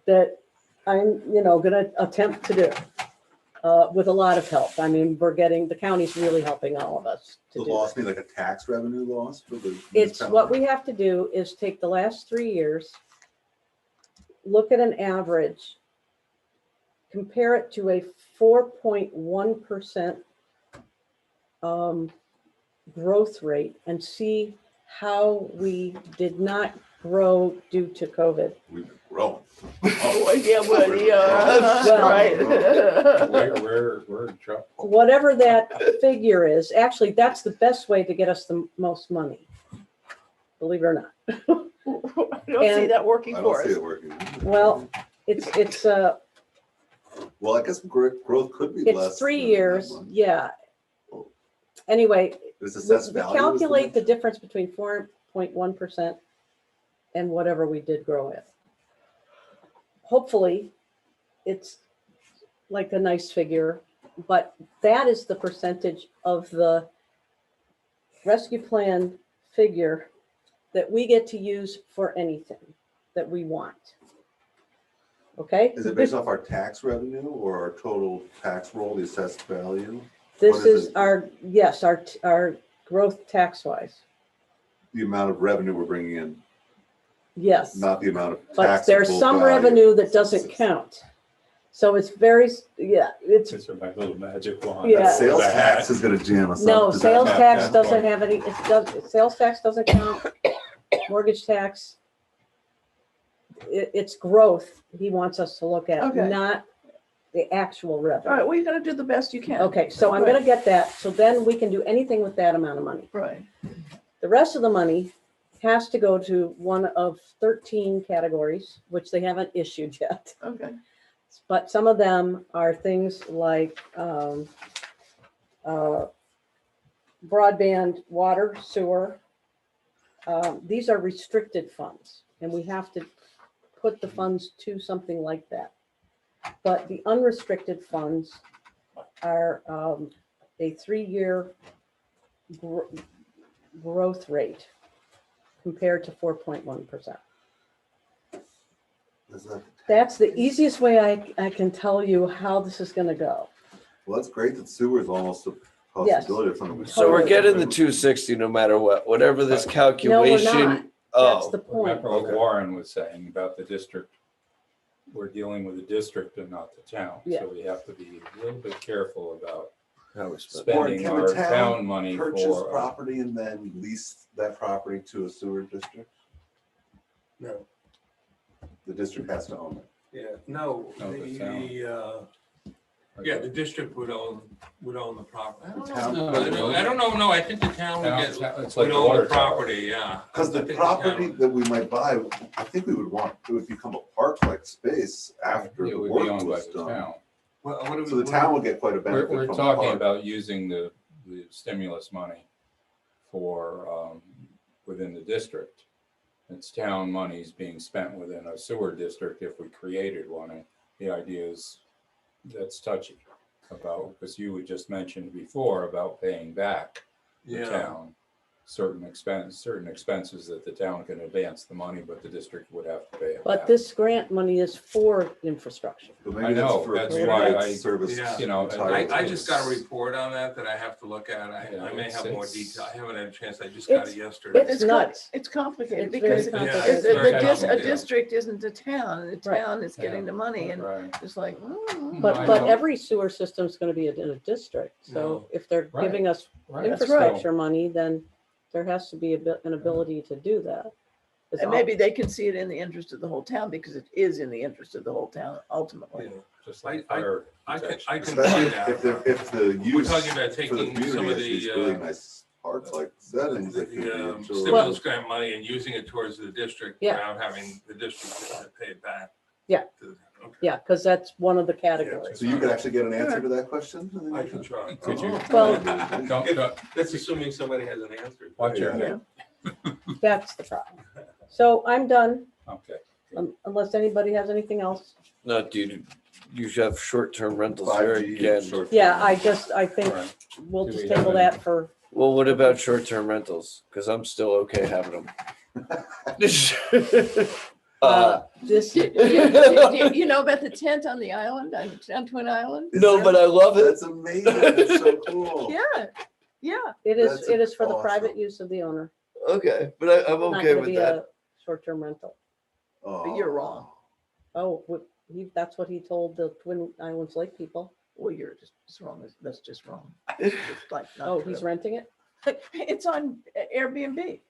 that I'm, going to attempt to do with a lot of help. I mean, the county's really helping all of us to The do loss it. mean like a tax revenue loss for the. It's what municipality? we have to do is take the last 3 years, look at an average, compare it to a 4.1% growth rate and see how we did not grow due to COVID. We've been growing. Well, yeah, well, yeah, Well- right. We're in trouble. Whatever that figure is, actually, that's the best way to get us the most money, believe it or not. I don't see And- that working I for don't see us. it working. Well, it's Well, I guess growth could be less. it's 3 than years, that much. yeah. Anyway, This we assessed value. is the calculate the next- difference between 4.1% and whatever we did grow it. Hopefully, it's like a nice figure, but that is the percentage of the rescue plan figure that we get to use for anything that we want. Okay? Is it based off our tax revenue or our total tax roll, the assessed value? This what is is it? our growth tax wise. The amount of revenue we're bringing in, Yes. not the amount of But taxable there's some value. revenue that doesn't count. So it's very, yeah, it's, It's my little magic wand. Yeah. That sales tax is gonna jam us up. no, Does that sales count? tax doesn't have any, it does, sales tax doesn't count. Mortgage tax. It's growth he wants us to look at, Okay. not the actual All revenue. right, well, you gotta do the best you can. Okay, so I'm gonna get that, so then we can do anything with that amount of money. Right. The rest of the money has to go to one of 13 categories, which they haven't issued yet. Okay. But some of them are things like broadband, water, sewer. These are restricted funds, and we have to put the funds to something like that. But the unrestricted funds are a 3-year growth rate compared to 4.1%. Is that- That's the easiest way I can tell you how this is gonna go. Well, that's great that sewer is almost a Yes. possibility of something. So we're getting the 260 no matter what, whatever this calculation. No, we're not. That's Oh, the point. Remember what Okay. Warren was saying about the district. We're dealing with the district and not the town, Yeah. so we have to be a little bit careful about how we spent. spending Can the our town town money Purchase for. property and then lease that property to a sewer district? No, The district has to own it. yeah, no, No, the yeah, the district would own the property. The town- I don't know, no, I think the town would get, It's like would the own water the tower. property, yeah. Because the I think property town- that we might buy, I think we would want, it would become a park-like space after It the would be work owned by was the done. town. What do we? So the town would get quite a We're, benefit we're from the talking park. about using the stimulus money for, within the district. It's town monies being spent within a sewer district if we created one. And the idea is, that's touchy about, because you had just mentioned before about paying back the Yeah, town certain expenses that the town can advance the money, but the district would have to pay it But back. this grant money is for infrastructure. But I maybe know, for that's a why community I- service Yeah. You know, entirely. I just got a report on that I have to look at. Yeah, I may have more it's- detail. I haven't had a chance. I just got it It's- yesterday. it's nuts. It's complicated It's very because complicated. it's very a complicated. district isn't a town. The Right. town is getting the money and Right. it's like, But, I but know. every sewer system is gonna be in a district. So No. if they're Right. giving us Right. infrastructure money, then there has to be an ability to do that. It's and all- maybe they can see it in the interest of the whole town because it is in the interest of the whole town ultimately. Yeah. Just like I fire can protection. Especially find out. if the We're use talking about for the taking some community of has these the, really nice park-like settings that could be the enjoyed. stimulus grant money and using it towards the district Yeah. without having the district pay it back. Yeah. Okay. Yeah, because that's one of the categories. So you could actually get an answer to that question? I can try. Could you? Well- Don't, That's assuming somebody has an answer. watch your Yeah. head. That's the problem. So I'm done, Okay. unless anybody has anything else. No, dude, you should have short-term rentals here 5G again. short- Yeah, I think All right. we'll Do just we table have any- that for, Well, what about short-term rentals? Because I'm still okay having them. this, You know about the tent on the island, on Twin Island? No, but I love it. That's amazing. That's so cool. Yeah, yeah. it is, That's it is for the awesome. private use of the owner. Okay, but I'm Not okay gonna with be that. a short-term rental. But you're wrong. Oh, that's what he told the Twin Islands Lake people. Well, you're just wrong. That's just wrong. It's like not Oh, true. he's renting it? It's on Airbnb.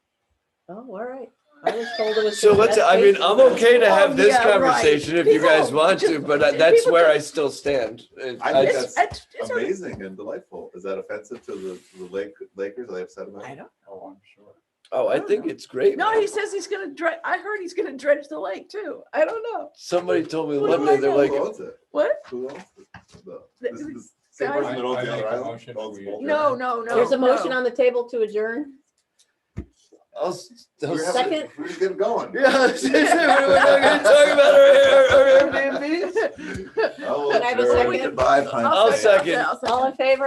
Oh, all right. I was told it was. So let's, I mean, I'm okay to have Oh, this yeah, right. conversation if you guys People want to, just- but that's people where I just- still stand. I think It's, that's it's amazing and delightful. Is that offensive to the Lakers? Are they upset about I it? don't. Oh, I'm sure. Oh, I think it's great. No, man. he says he's gonna dredge. I heard he's gonna dredge the lake too. I don't know. Somebody told me Who one do day, I they're know? like, Who owns it? What? Who owns it? The The same guy- person that owns I the make other a island? motion Owns we- both No, islands? no, no. There's a motion no. on the table to adjourn. I'll, We're having- Second. We're just getting going. yeah, we're not going to talk about our Airbnbs. Oh, Can I have a sure. second? Goodbye, Pine I'll State. second. I'll All in favor?